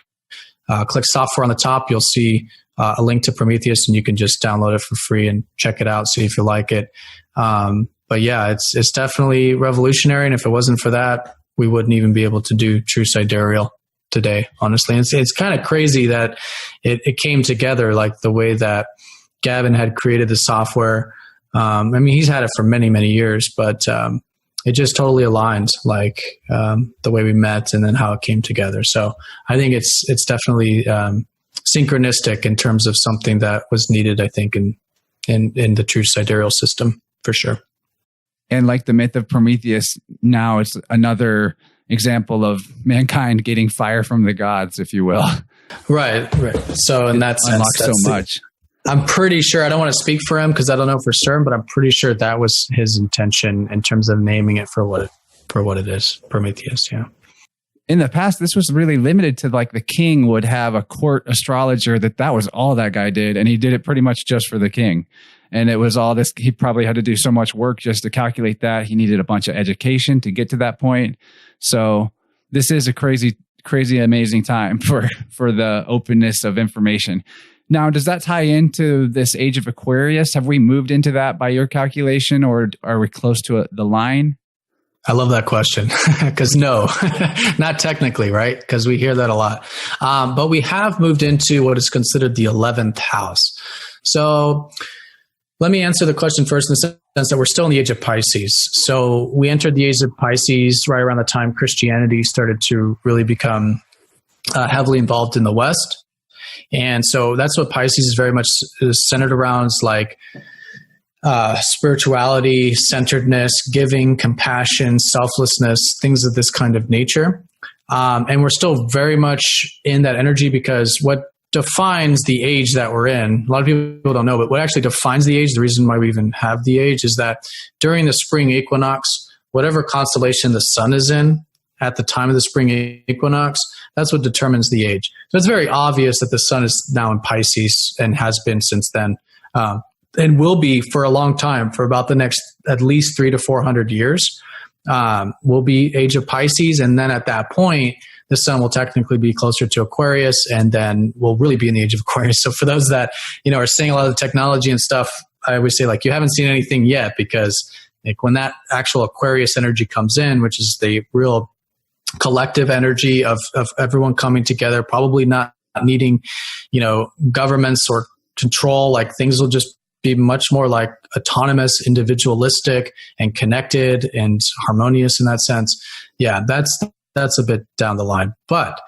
S2: click software on the top, you'll see a link to Prometheus, and you can just download it for free and check it out, see if you like it. But yeah, it's definitely revolutionary. And if it wasn't for that, we wouldn't even be able to do true sidereal today, honestly. And it's kind of crazy that it came together like the way that Gavin had created the software. He's had it for many, many years, but it just totally aligned, like the way we met and then how it came together. So I think it's definitely synchronistic in terms of something that was needed, I think, in the true sidereal system, for sure.
S1: And like the myth of Prometheus, now it's another example of mankind getting fire from the gods, if you will.
S2: Right. So in that sense,
S1: unlocks so much.
S2: I'm pretty sure, I don't want to speak for him because I don't know for certain, but I'm pretty sure that was his intention in terms of naming it for what it is, Prometheus. Yeah.
S1: In the past, this was really limited to like the king would have a court astrologer that was all that guy did. And he did it pretty much just for the king. And it was all this, he probably had to do so much work just to calculate that. He needed a bunch of education to get to that point. So this is a crazy, amazing time for the openness of information. Now, does that tie into this age of Aquarius? Have we moved into that by your calculation, or are we close to the line?
S2: I love that question because no, not technically, right? Because we hear that a lot. But we have moved into what is considered the 11th house. So let me answer the question first in the sense that we're still in the age of Pisces. So we entered the age of Pisces right around the time Christianity started to really become heavily involved in the West. And so that's what Pisces is very much centered around, is like spirituality, centeredness, giving, compassion, selflessness, things of this kind of nature. And we're still very much in that energy, because what defines the age that we're in, a lot of people don't know, but what actually defines the age, the reason why we even have the age, is that during the spring equinox, whatever constellation the sun is in at the time of the spring equinox, that's what determines the age. So it's very obvious that the sun is now in Pisces and has been since then, and will be for a long time, for about the next at least 300 to 400 years. Will be age of Pisces, and then at that point, the sun will technically be closer to Aquarius, and then we'll really be in the age of Aquarius. So for those that are seeing a lot of the technology and stuff, I always say, like, you haven't seen anything yet, because like when that actual Aquarius energy comes in, which is the real collective energy of everyone coming together, probably not needing governments or control, like things will just be much more like autonomous, individualistic, and connected and harmonious in that sense. Yeah, that's a bit down the line. But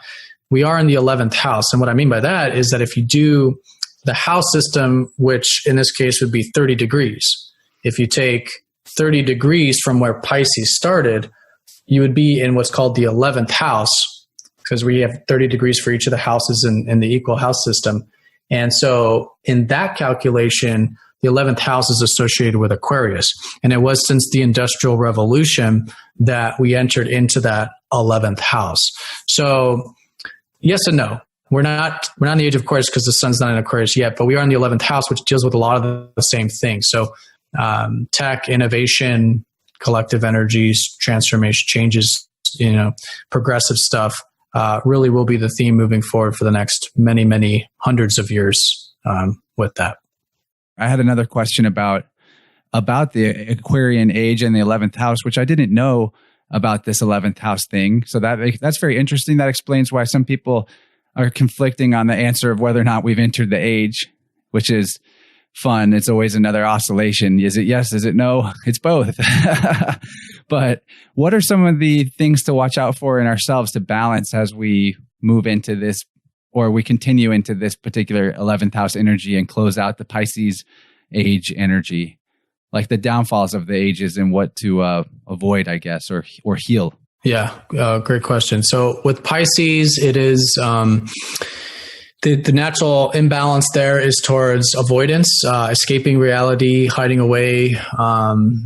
S2: we are in the 11th house. And what I mean by that is that if you do the house system, which in this case would be 30 degrees, if you take 30 degrees from where Pisces started, you would be in what's called the 11th house, because we have 30 degrees for each of the houses in the equal house system. And so in that calculation, the 11th house is associated with Aquarius. And it was since the Industrial Revolution that we entered into that 11th house. So yes and no. We're not in the age of Aquarius because the sun's not in Aquarius yet, but we are in the 11th house, which deals with a lot of the same things. So tech, innovation, collective energies, transformation, changes, progressive stuff really will be the theme moving forward for the next many, many hundreds of years with that.
S1: I had another question about the Aquarian age and the 11th house, which I didn't know about this 11th house thing. So that's very interesting. That explains why some people are conflicting on the answer of whether or not we've entered the age, which is fun. It's always another oscillation. Is it yes? Is it no? It's both. But what are some of the things to watch out for in ourselves to balance as we move into this, or we continue into this particular 11th house energy and close out the Pisces age energy, like the downfalls of the ages and what to avoid, I guess, or heal?
S2: Yeah, great question. So with Pisces, it is the natural imbalance there is towards avoidance, escaping reality, hiding away,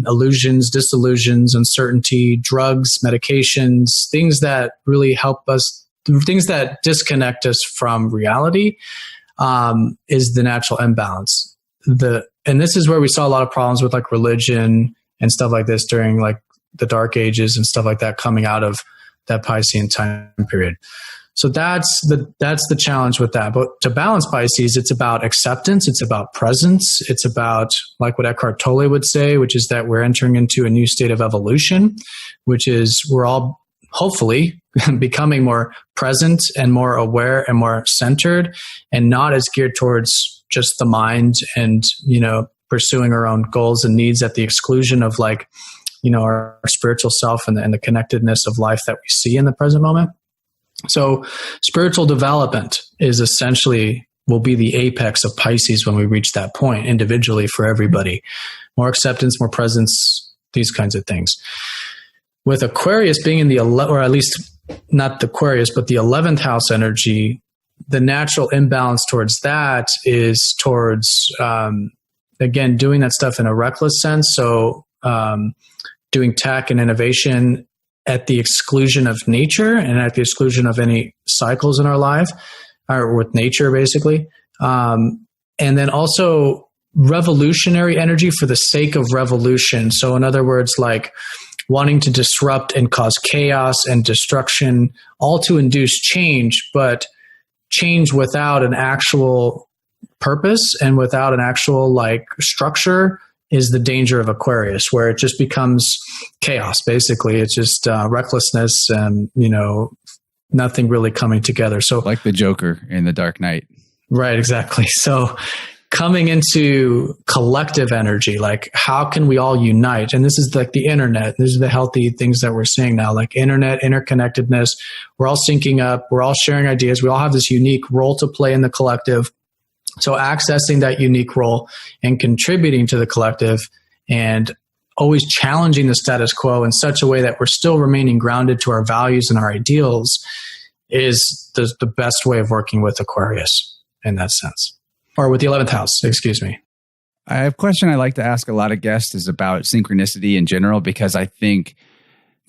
S2: illusions, disillusions, uncertainty, drugs, medications, things that really help us, things that disconnect us from reality, is the natural imbalance. And this is where we saw a lot of problems with like religion and stuff like this during like the dark ages and stuff like that coming out of that Piscean time period. So that's the challenge with that. But to balance Pisces, it's about acceptance. It's about presence. It's about, like what Eckhart Tolle would say, which is that we're entering into a new state of evolution, which is we're all hopefully becoming more present and more aware and more centered, and not as geared towards just the mind and, pursuing our own goals and needs at the exclusion of like, our spiritual self and the connectedness of life that we see in the present moment. So spiritual development is essentially will be the apex of Pisces when we reach that point individually for everybody. More acceptance, more presence, these kinds of things. With Aquarius being in the, or at least not the Aquarius, but the 11th house energy, the natural imbalance towards that is towards, again, doing that stuff in a reckless sense. So doing tech and innovation at the exclusion of nature and at the exclusion of any cycles in our life, or with nature, basically. And then also revolutionary energy for the sake of revolution. So in other words, like wanting to disrupt and cause chaos and destruction, all to induce change, but change without an actual purpose and without an actual like structure is the danger of Aquarius, where it just becomes chaos. Basically, it's just recklessness and, nothing really coming together. So
S1: like the Joker in The Dark Knight.
S2: Right, exactly. So coming into collective energy, like how can we all unite? And this is like the internet. These are the healthy things that we're seeing now, like internet, interconnectedness. We're all syncing up. We're all sharing ideas. We all have this unique role to play in the collective. So accessing that unique role and contributing to the collective and always challenging the status quo in such a way that we're still remaining grounded to our values and our ideals is the best way of working with Aquarius in that sense. Or with the 11th house, excuse me.
S1: I have a question I like to ask a lot of guests is about synchronicity in general, because I think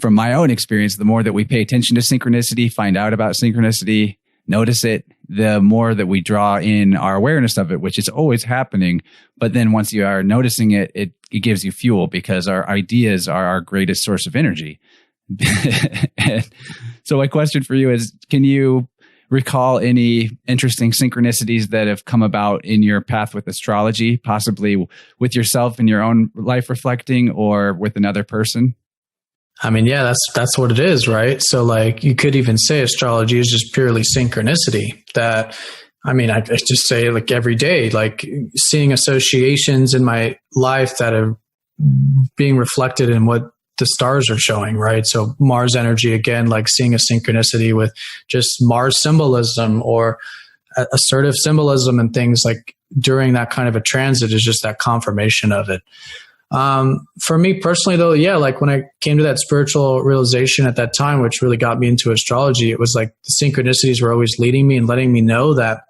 S1: from my own experience, the more that we pay attention to synchronicity, find out about synchronicity, notice it, the more that we draw in our awareness of it, which is always happening. But then once you are noticing it, it gives you fuel, because our ideas are our greatest source of energy. So my question for you is, can you recall any interesting synchronicities that have come about in your path with astrology, possibly with yourself in your own life reflecting, or with another person?
S2: I mean, yeah, that's what it is, right? So like, you could even say astrology is just purely synchronicity. That, I mean, I just say like every day, like seeing associations in my life that are being reflected in what the stars are showing, right? So Mars energy, again, like seeing a synchronicity with just Mars symbolism or assertive symbolism and things like during that kind of a transit is just that confirmation of it. For me personally though, yeah, like when I came to that spiritual realization at that time, which really got me into astrology, it was like the synchronicities were always leading me and letting me know that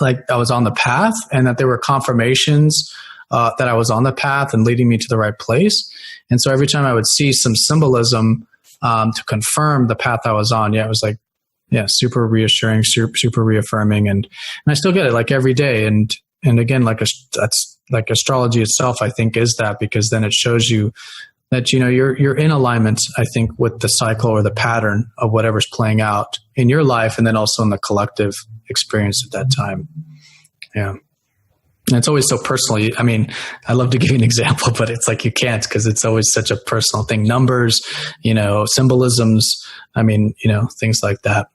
S2: like I was on the path, and that there were confirmations that I was on the path and leading me to the right place. And so every time I would see some symbolism to confirm the path I was on, yeah, it was like, yeah, super reassuring, super reaffirming. And I still get it like every day. And again, that's like astrology itself, I think, is that, because then it shows you that, you know, you're in alignment, I think, with the cycle or the pattern of whatever's playing out in your life, and then also in the collective experience at that time. Yeah. And it's always so personal. I mean, I love to give you an example, but it's like you can't, because it's always such a personal thing. Numbers, you know, symbolisms, I mean, you know, things like that.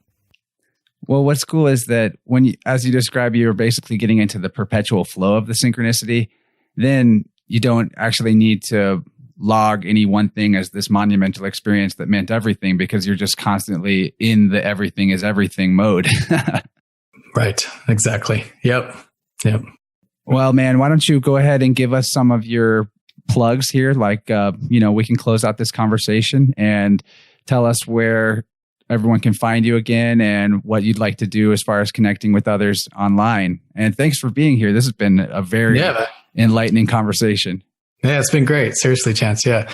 S1: Well, what's cool is that when you, as you describe, you're basically getting into the perpetual flow of the synchronicity, then you don't actually need to log any one thing as this monumental experience that meant everything, because you're just constantly in the everything is everything mode.
S2: Right. Exactly. Yep.
S1: Well, man, why don't you go ahead and give us some of your plugs here? Like, you know, we can close out this conversation and tell us where everyone can find you again and what you'd like to do as far as connecting with others online. And thanks for being here. This has been a very enlightening conversation.
S2: Yeah, it's been great. Seriously, Chance. Yeah.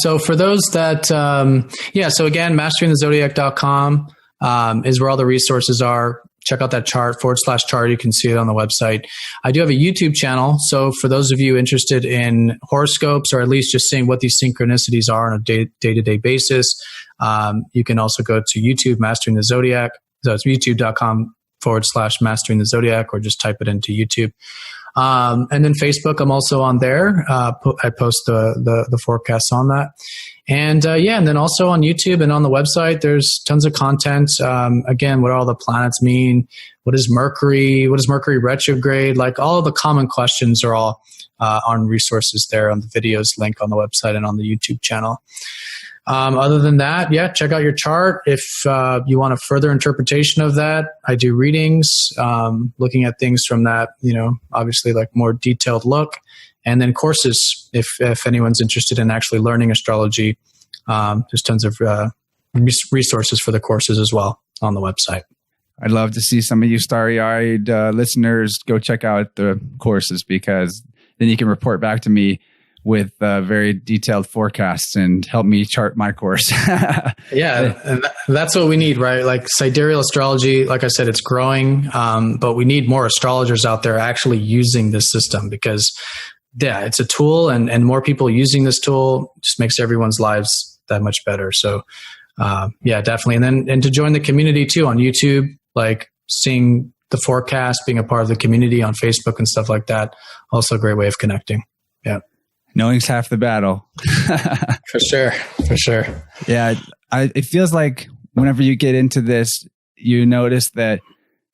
S2: So for those that, so again, masteringthezodiac.com is where all the resources are. Check out that chart, /chart. You can see it on the website. I do have a YouTube channel. So for those of you interested in horoscopes, or at least just seeing what these synchronicities are on a day-to-day basis, you can also go to YouTube, Mastering the Zodiac. So it's youtube.com/Mastering the Zodiac, or just type it into YouTube. And then Facebook, I'm also on there. I post the forecasts on that. And and then also on YouTube and on the website, there's tons of content. Again, what all the planets mean? What is Mercury? What is Mercury retrograde? Like all of the common questions are all on resources there on the videos link on the website and on the YouTube channel. Other than that, check out your chart. If you want a further interpretation of that, I do readings, looking at things from that, you know, obviously like more detailed look. And then courses, if anyone's interested in actually learning astrology, there's tons of resources for the courses as well on the website.
S1: I'd love to see some of you starry-eyed listeners go check out the courses, because then you can report back to me with very detailed forecasts and help me chart my course.
S2: Yeah, and that's what we need, right? Like Sidereal Astrology, like I said, it's growing, but we need more astrologers out there actually using this system, because it's a tool, and more people using this tool just makes everyone's lives that much better. So definitely. And to join the community too on YouTube, like seeing the forecast, being a part of the community on Facebook and stuff like that, also a great way of connecting. Yeah.
S1: Knowing's half the battle.
S2: For sure.
S1: Yeah. It feels like whenever you get into this, you notice that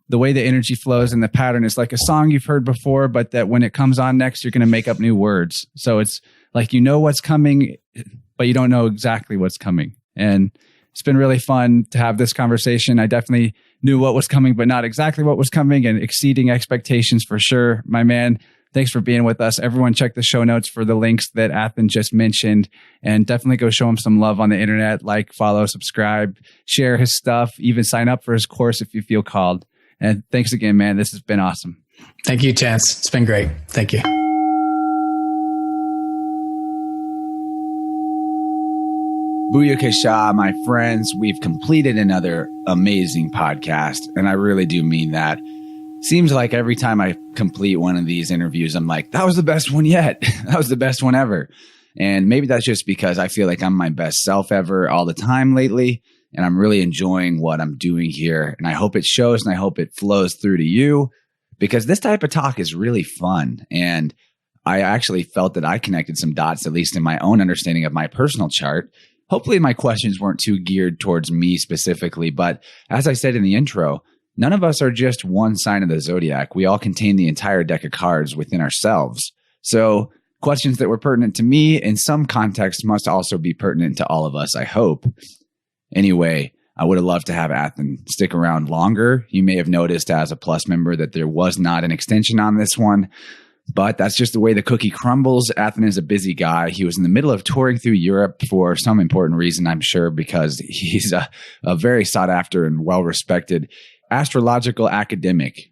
S1: the way the energy flows and the pattern is like a song you've heard before, but that when it comes on next, you're going to make up new words. So it's like, you know what's coming, but you don't know exactly what's coming. And it's been really fun to have this conversation. I definitely knew what was coming, but not exactly what was coming, and exceeding expectations for sure. My man, thanks for being with us. Everyone check the show notes for the links that Athen just mentioned, and definitely go show him some love on the internet. Like, follow, subscribe, share his stuff, even sign up for his course if you feel called. And thanks again, man. This has been awesome.
S2: Thank you, Chance. It's been great. Thank you.
S1: Booyakasha, my friends. We've completed another amazing podcast, and I really do mean that. Seems like every time I complete one of these interviews, I'm like, that was the best one yet. That was the best one ever. And maybe that's just because I feel like I'm my best self ever all the time lately, and I'm really enjoying what I'm doing here. And I hope it shows, and I hope it flows through to you, because this type of talk is really fun. And I actually felt that I connected some dots, at least in my own understanding of my personal chart. Hopefully my questions weren't too geared towards me specifically, but as I said in the intro, none of us are just one sign of the zodiac. We all contain the entire deck of cards within ourselves. So questions that were pertinent to me in some context must also be pertinent to all of us, I hope. Anyway, I would have loved to have Athen stick around longer. You may have noticed as a Plus member that there was not an extension on this one. But that's just the way the cookie crumbles. Athen is a busy guy. He was in the middle of touring through Europe for some important reason, I'm sure, because he's a very sought after and well-respected astrological academic.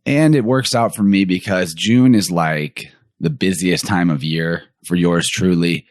S1: And it works out for me because June is like the busiest time of year for yours truly.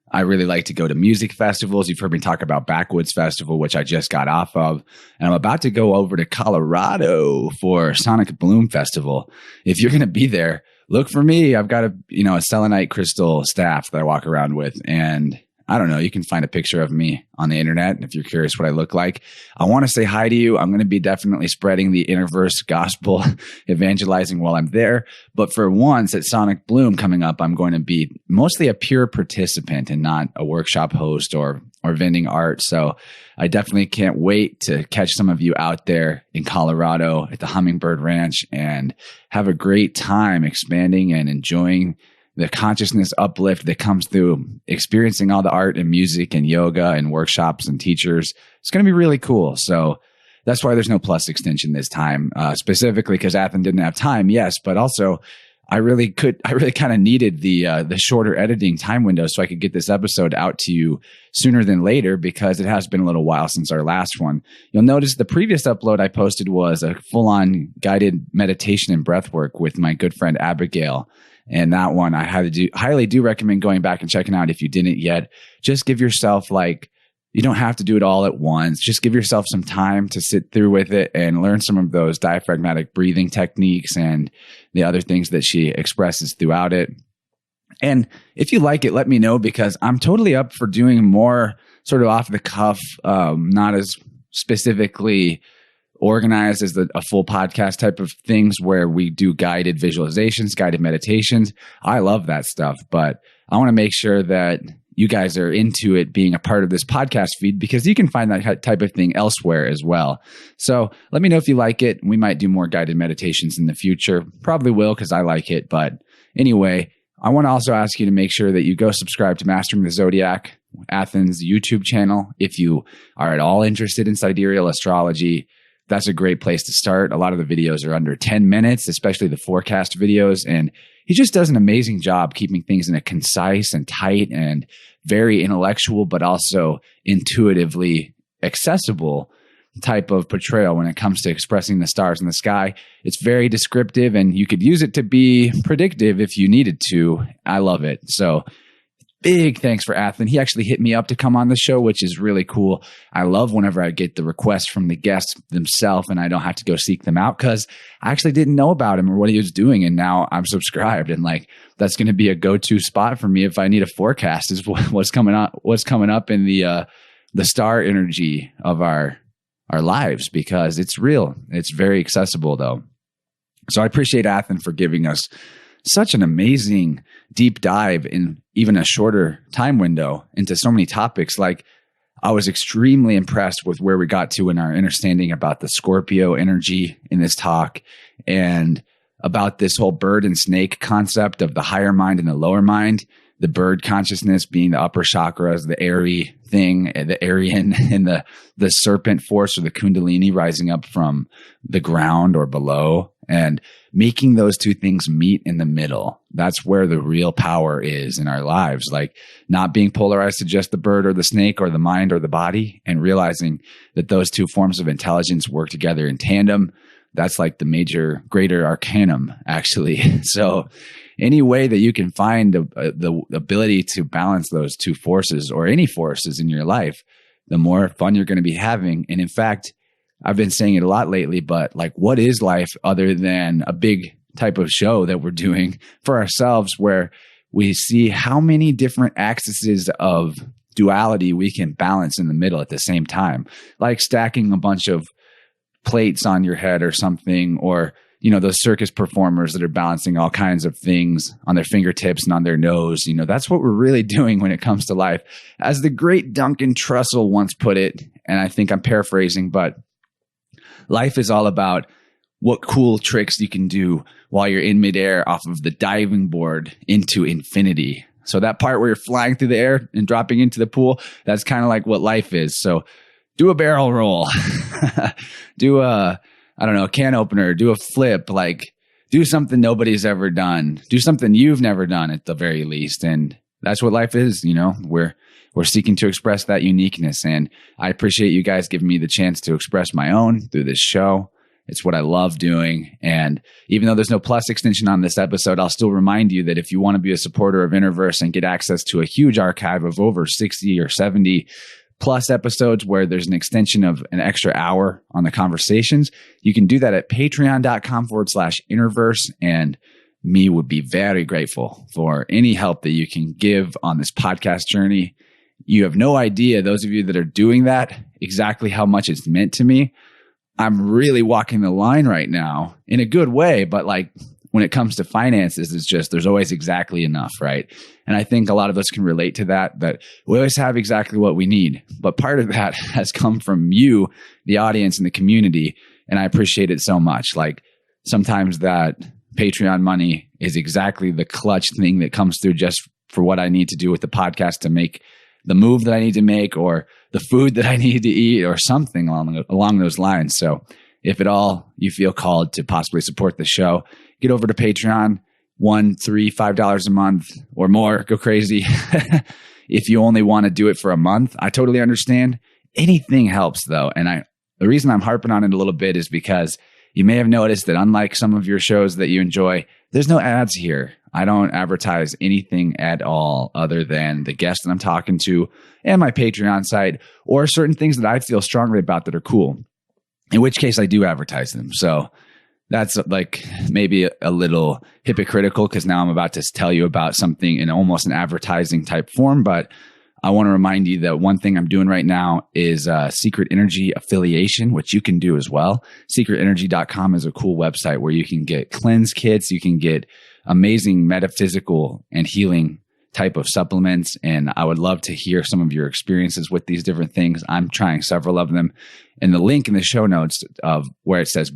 S1: I really like to go to music festivals. You've heard me talk about Backwoods Festival, which I just got off of. And I'm about to go over to Colorado for Sonic Bloom Festival. If you're going to be there, look for me. I've got a selenite crystal staff that I walk around with. And I don't know, you can find a picture of me on the internet if you're curious what I look like. I want to say hi to you. I'm going to be definitely spreading the Interverse gospel, evangelizing while I'm there. But for once at Sonic Bloom coming up, I'm going to be mostly a pure participant and not a workshop host or vending art. So I definitely can't wait to catch some of you out there in Colorado at the Hummingbird Ranch and have a great time expanding and enjoying the consciousness uplift that comes through experiencing all the art and music and yoga and workshops and teachers. It's going to be really cool. So that's why there's no plus extension this time, specifically because Athen didn't have time. Yes, but also I really kind of needed the shorter editing time window so I could get this episode out to you sooner than later, because it has been a little while since our last one. You'll notice the previous upload I posted was a full-on guided meditation and breath work with my good friend Abigail. And that one I highly do recommend going back and checking out if you didn't yet. Just give yourself you don't have to do it all at once. Just give yourself some time to sit through with it and learn some of those diaphragmatic breathing techniques and the other things that she expresses throughout it. And if you like it, let me know, because I'm totally up for doing more sort of off the cuff, not as specifically organized as a full podcast type of things where we do guided visualizations, guided meditations. I love that stuff, but I want to make sure that you guys are into it being a part of this podcast feed, because you can find that type of thing elsewhere as well. So let me know if you like it. We might do more guided meditations in the future. Probably will, because I like it. But anyway, I want to also ask you to make sure that you go subscribe to Mastering the Zodiac, Athen's YouTube channel. If you are at all interested in Sidereal Astrology, that's a great place to start. A lot of the videos are under 10 minutes, especially the forecast videos. And he just does an amazing job keeping things in a concise and tight and very intellectual, but also intuitively accessible type of portrayal when it comes to expressing the stars in the sky. It's very descriptive, and you could use it to be predictive if you needed to. I love it. So big thanks for Athen. He actually hit me up to come on the show, which is really cool. I love whenever I get the requests from the guests themselves and I don't have to go seek them out, because I actually didn't know about him or what he was doing. And now I'm subscribed, and that's going to be a go-to spot for me if I need a forecast, is what's coming up in the star energy of our lives, because it's real. It's very accessible though. So I appreciate Athen for giving us such an amazing deep dive in even a shorter time window into so many topics. I was extremely impressed with where we got to in our understanding about the Scorpio energy in this talk, and about this whole bird and snake concept of the higher mind and the lower mind, the bird consciousness being the upper chakras, the airy thing, the Aryan, and the serpent force or the Kundalini rising up from the ground or below, and making those two things meet in the middle. That's where the real power is in our lives. Not being polarized to just the bird or the snake or the mind or the body, and realizing that those two forms of intelligence work together in tandem. That's like the major greater arcanum, actually. So any way that you can find the ability to balance those two forces or any forces in your life, the more fun you're going to be having. And in fact, I've been saying it a lot lately, but like, what is life other than a big type of show that we're doing for ourselves where we see how many different axes of duality we can balance in the middle at the same time, like stacking a bunch of plates on your head or something, or, you know, those circus performers that are balancing all kinds of things on their fingertips and on their nose. You know, that's what we're really doing when it comes to life. As the great Duncan Trussell once put it, and I think I'm paraphrasing, but life is all about what cool tricks you can do while you're in midair off of the diving board into infinity. So that part where you're flying through the air and dropping into the pool, that's kind of like what life is. So do a barrel roll, do a can opener, do a flip, like do something nobody's ever done, do something you've never done at the very least. And that's what life is. You know, we're seeking to express that uniqueness. And I appreciate you guys giving me the chance to express my own through this show. It's what I love doing. And even though there's no plus extension on this episode, I'll still remind you that if you want to be a supporter of Interverse and get access to a huge archive of over 60 or 70 plus episodes where there's an extension of an extra hour on the conversations, you can do that at patreon.com/Interverse. And me would be very grateful for any help that you can give on this podcast journey. You have no idea, those of you that are doing that, exactly how much it's meant to me. I'm really walking the line right now in a good way, but like when it comes to finances, it's just, there's always exactly enough, right? And I think a lot of us can relate to that we always have exactly what we need. But part of that has come from you, the audience and the community. And I appreciate it so much. Like sometimes that Patreon money is exactly the clutch thing that comes through just for what I need to do with the podcast to make the move that I need to make, or the food that I need to eat, or something along those lines. So if at all you feel called to possibly support the show, get over to Patreon, $1, $3, $5 a month or more, go crazy. If you only want to do it for a month, I totally understand. Anything helps though. And the reason I'm harping on it a little bit is because you may have noticed that unlike some of your shows that you enjoy, there's no ads here. I don't advertise anything at all other than the guest that I'm talking to and my Patreon site, or certain things that I feel strongly about that are cool, in which case I do advertise them. So that's like maybe a little hypocritical because now I'm about to tell you about something in almost an advertising type form. But I want to remind you that one thing I'm doing right now is Secret Energy affiliation, which you can do as well. Secretenergy.com is a cool website where you can get cleanse kits, you can get amazing metaphysical and healing type of supplements. And I would love to hear some of your experiences with these different things. I'm trying several of them. And the link in the show notes of where it says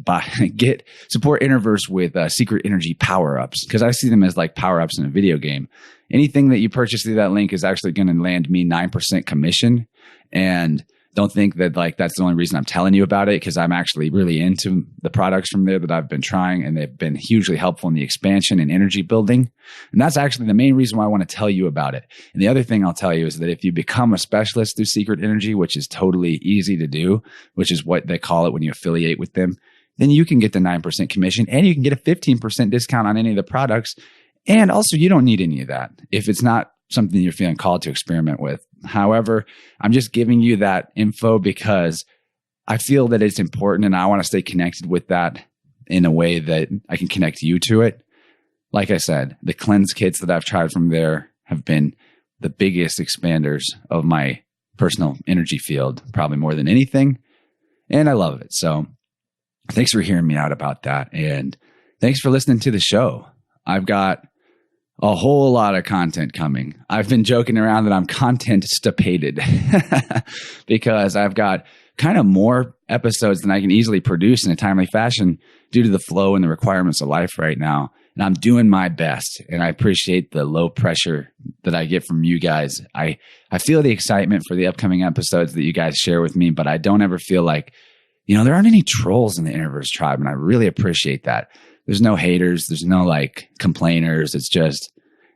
S1: support Interverse with Secret Energy power-ups, because I see them as like power-ups in a video game. Anything that you purchase through that link is actually going to land me 9% commission. And don't think that like that's the only reason I'm telling you about it, because I'm actually really into the products from there that I've been trying, and they've been hugely helpful in the expansion and energy building. And that's actually the main reason why I want to tell you about it. And the other thing I'll tell you is that if you become a specialist through Secret Energy, which is totally easy to do, which is what they call it when you affiliate with them, then you can get the 9% commission and you can get a 15% discount on any of the products. And also, you don't need any of that if it's not something you're feeling called to experiment with. However, I'm just giving you that info because I feel that it's important and I want to stay connected with that in a way that I can connect you to it. Like I said, the cleanse kits that I've tried from there have been the biggest expanders of my personal energy field, probably more than anything. And I love it. So thanks for hearing me out about that. And thanks for listening to the show. I've got a whole lot of content coming. I've been joking around that I'm content stipated because I've got kind of more episodes than I can easily produce in a timely fashion due to the flow and the requirements of life right now. And I'm doing my best. And I appreciate the low pressure that I get from you guys. I feel the excitement for the upcoming episodes that you guys share with me, but I don't ever feel like, there aren't any trolls in the Interverse tribe. And I really appreciate that. There's no haters. There's no like complainers. It's just,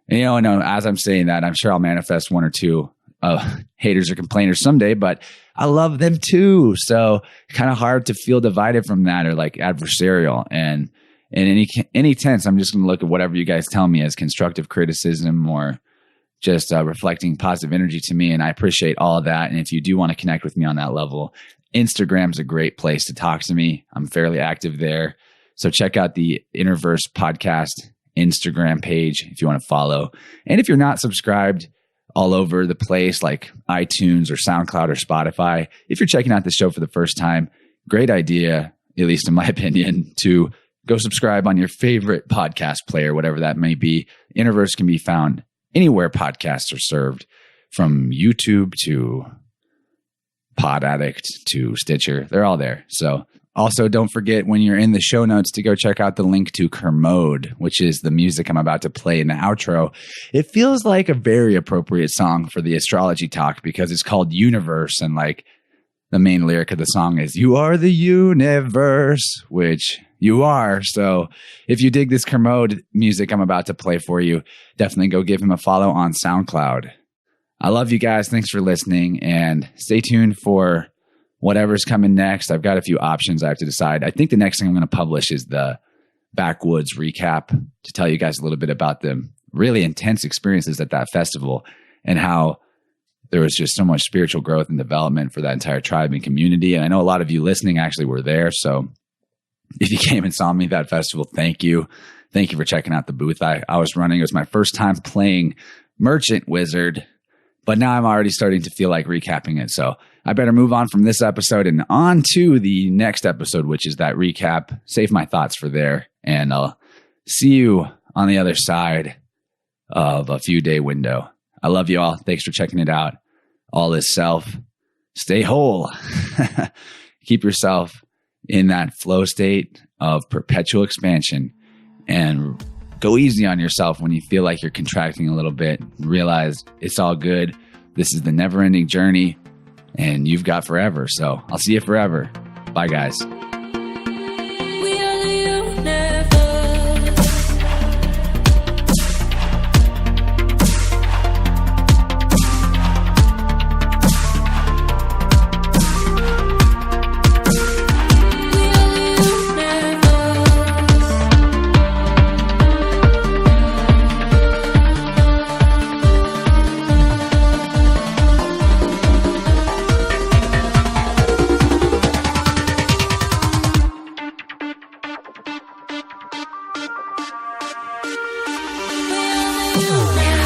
S1: and as I'm saying that, I'm sure I'll manifest one or two haters or complainers someday, but I love them too. So kind of hard to feel divided from that or like adversarial. And in any tense, I'm just going to look at whatever you guys tell me as constructive criticism or just reflecting positive energy to me. And I appreciate all of that. And if you do want to connect with me on that level, Instagram's a great place to talk to me. I'm fairly active there. So check out the Innerverse podcast Instagram page if you want to follow. And if you're not subscribed all over the place like iTunes or SoundCloud or Spotify, if you're checking out the show for the first time, great idea, at least in my opinion, to go subscribe on your favorite podcast player, whatever that may be. Innerverse can be found anywhere podcasts are served, from YouTube to Pod Addict to Stitcher. They're all there. So also don't forget when you're in the show notes to go check out the link to Kermode, which is the music I'm about to play in the outro. It feels like a very appropriate song for the astrology talk because it's called Universe, and like the main lyric of the song is "You are the universe," which you are. So if you dig this Kermode music I'm about to play for you, definitely go give him a follow on SoundCloud. I love you guys. Thanks for listening, and stay tuned for whatever's coming next. I've got a few options I have to decide. I think the next thing I'm going to publish is the Backwoods recap to tell you guys a little bit about the really intense experiences at that festival and how there was just so much spiritual growth and development for that entire tribe and community. And I know a lot of you listening actually were there. So if you came and saw me at that festival, thank you. Thank you for checking out the booth I was running. It was my first time playing Merchant Wizard, but now I'm already starting to feel like recapping it. So I better move on from this episode and on to the next episode, which is that recap. Save my thoughts for there. And I'll see you on the other side of a few day window. I love you all. Thanks for checking it out. All is self. Stay whole. Keep yourself in that flow state of perpetual expansion, and go easy on yourself when you feel like you're contracting a little bit. Realize it's all good. This is the never-ending journey, and you've got forever. So I'll see you forever. Bye, guys.
S3: Yeah.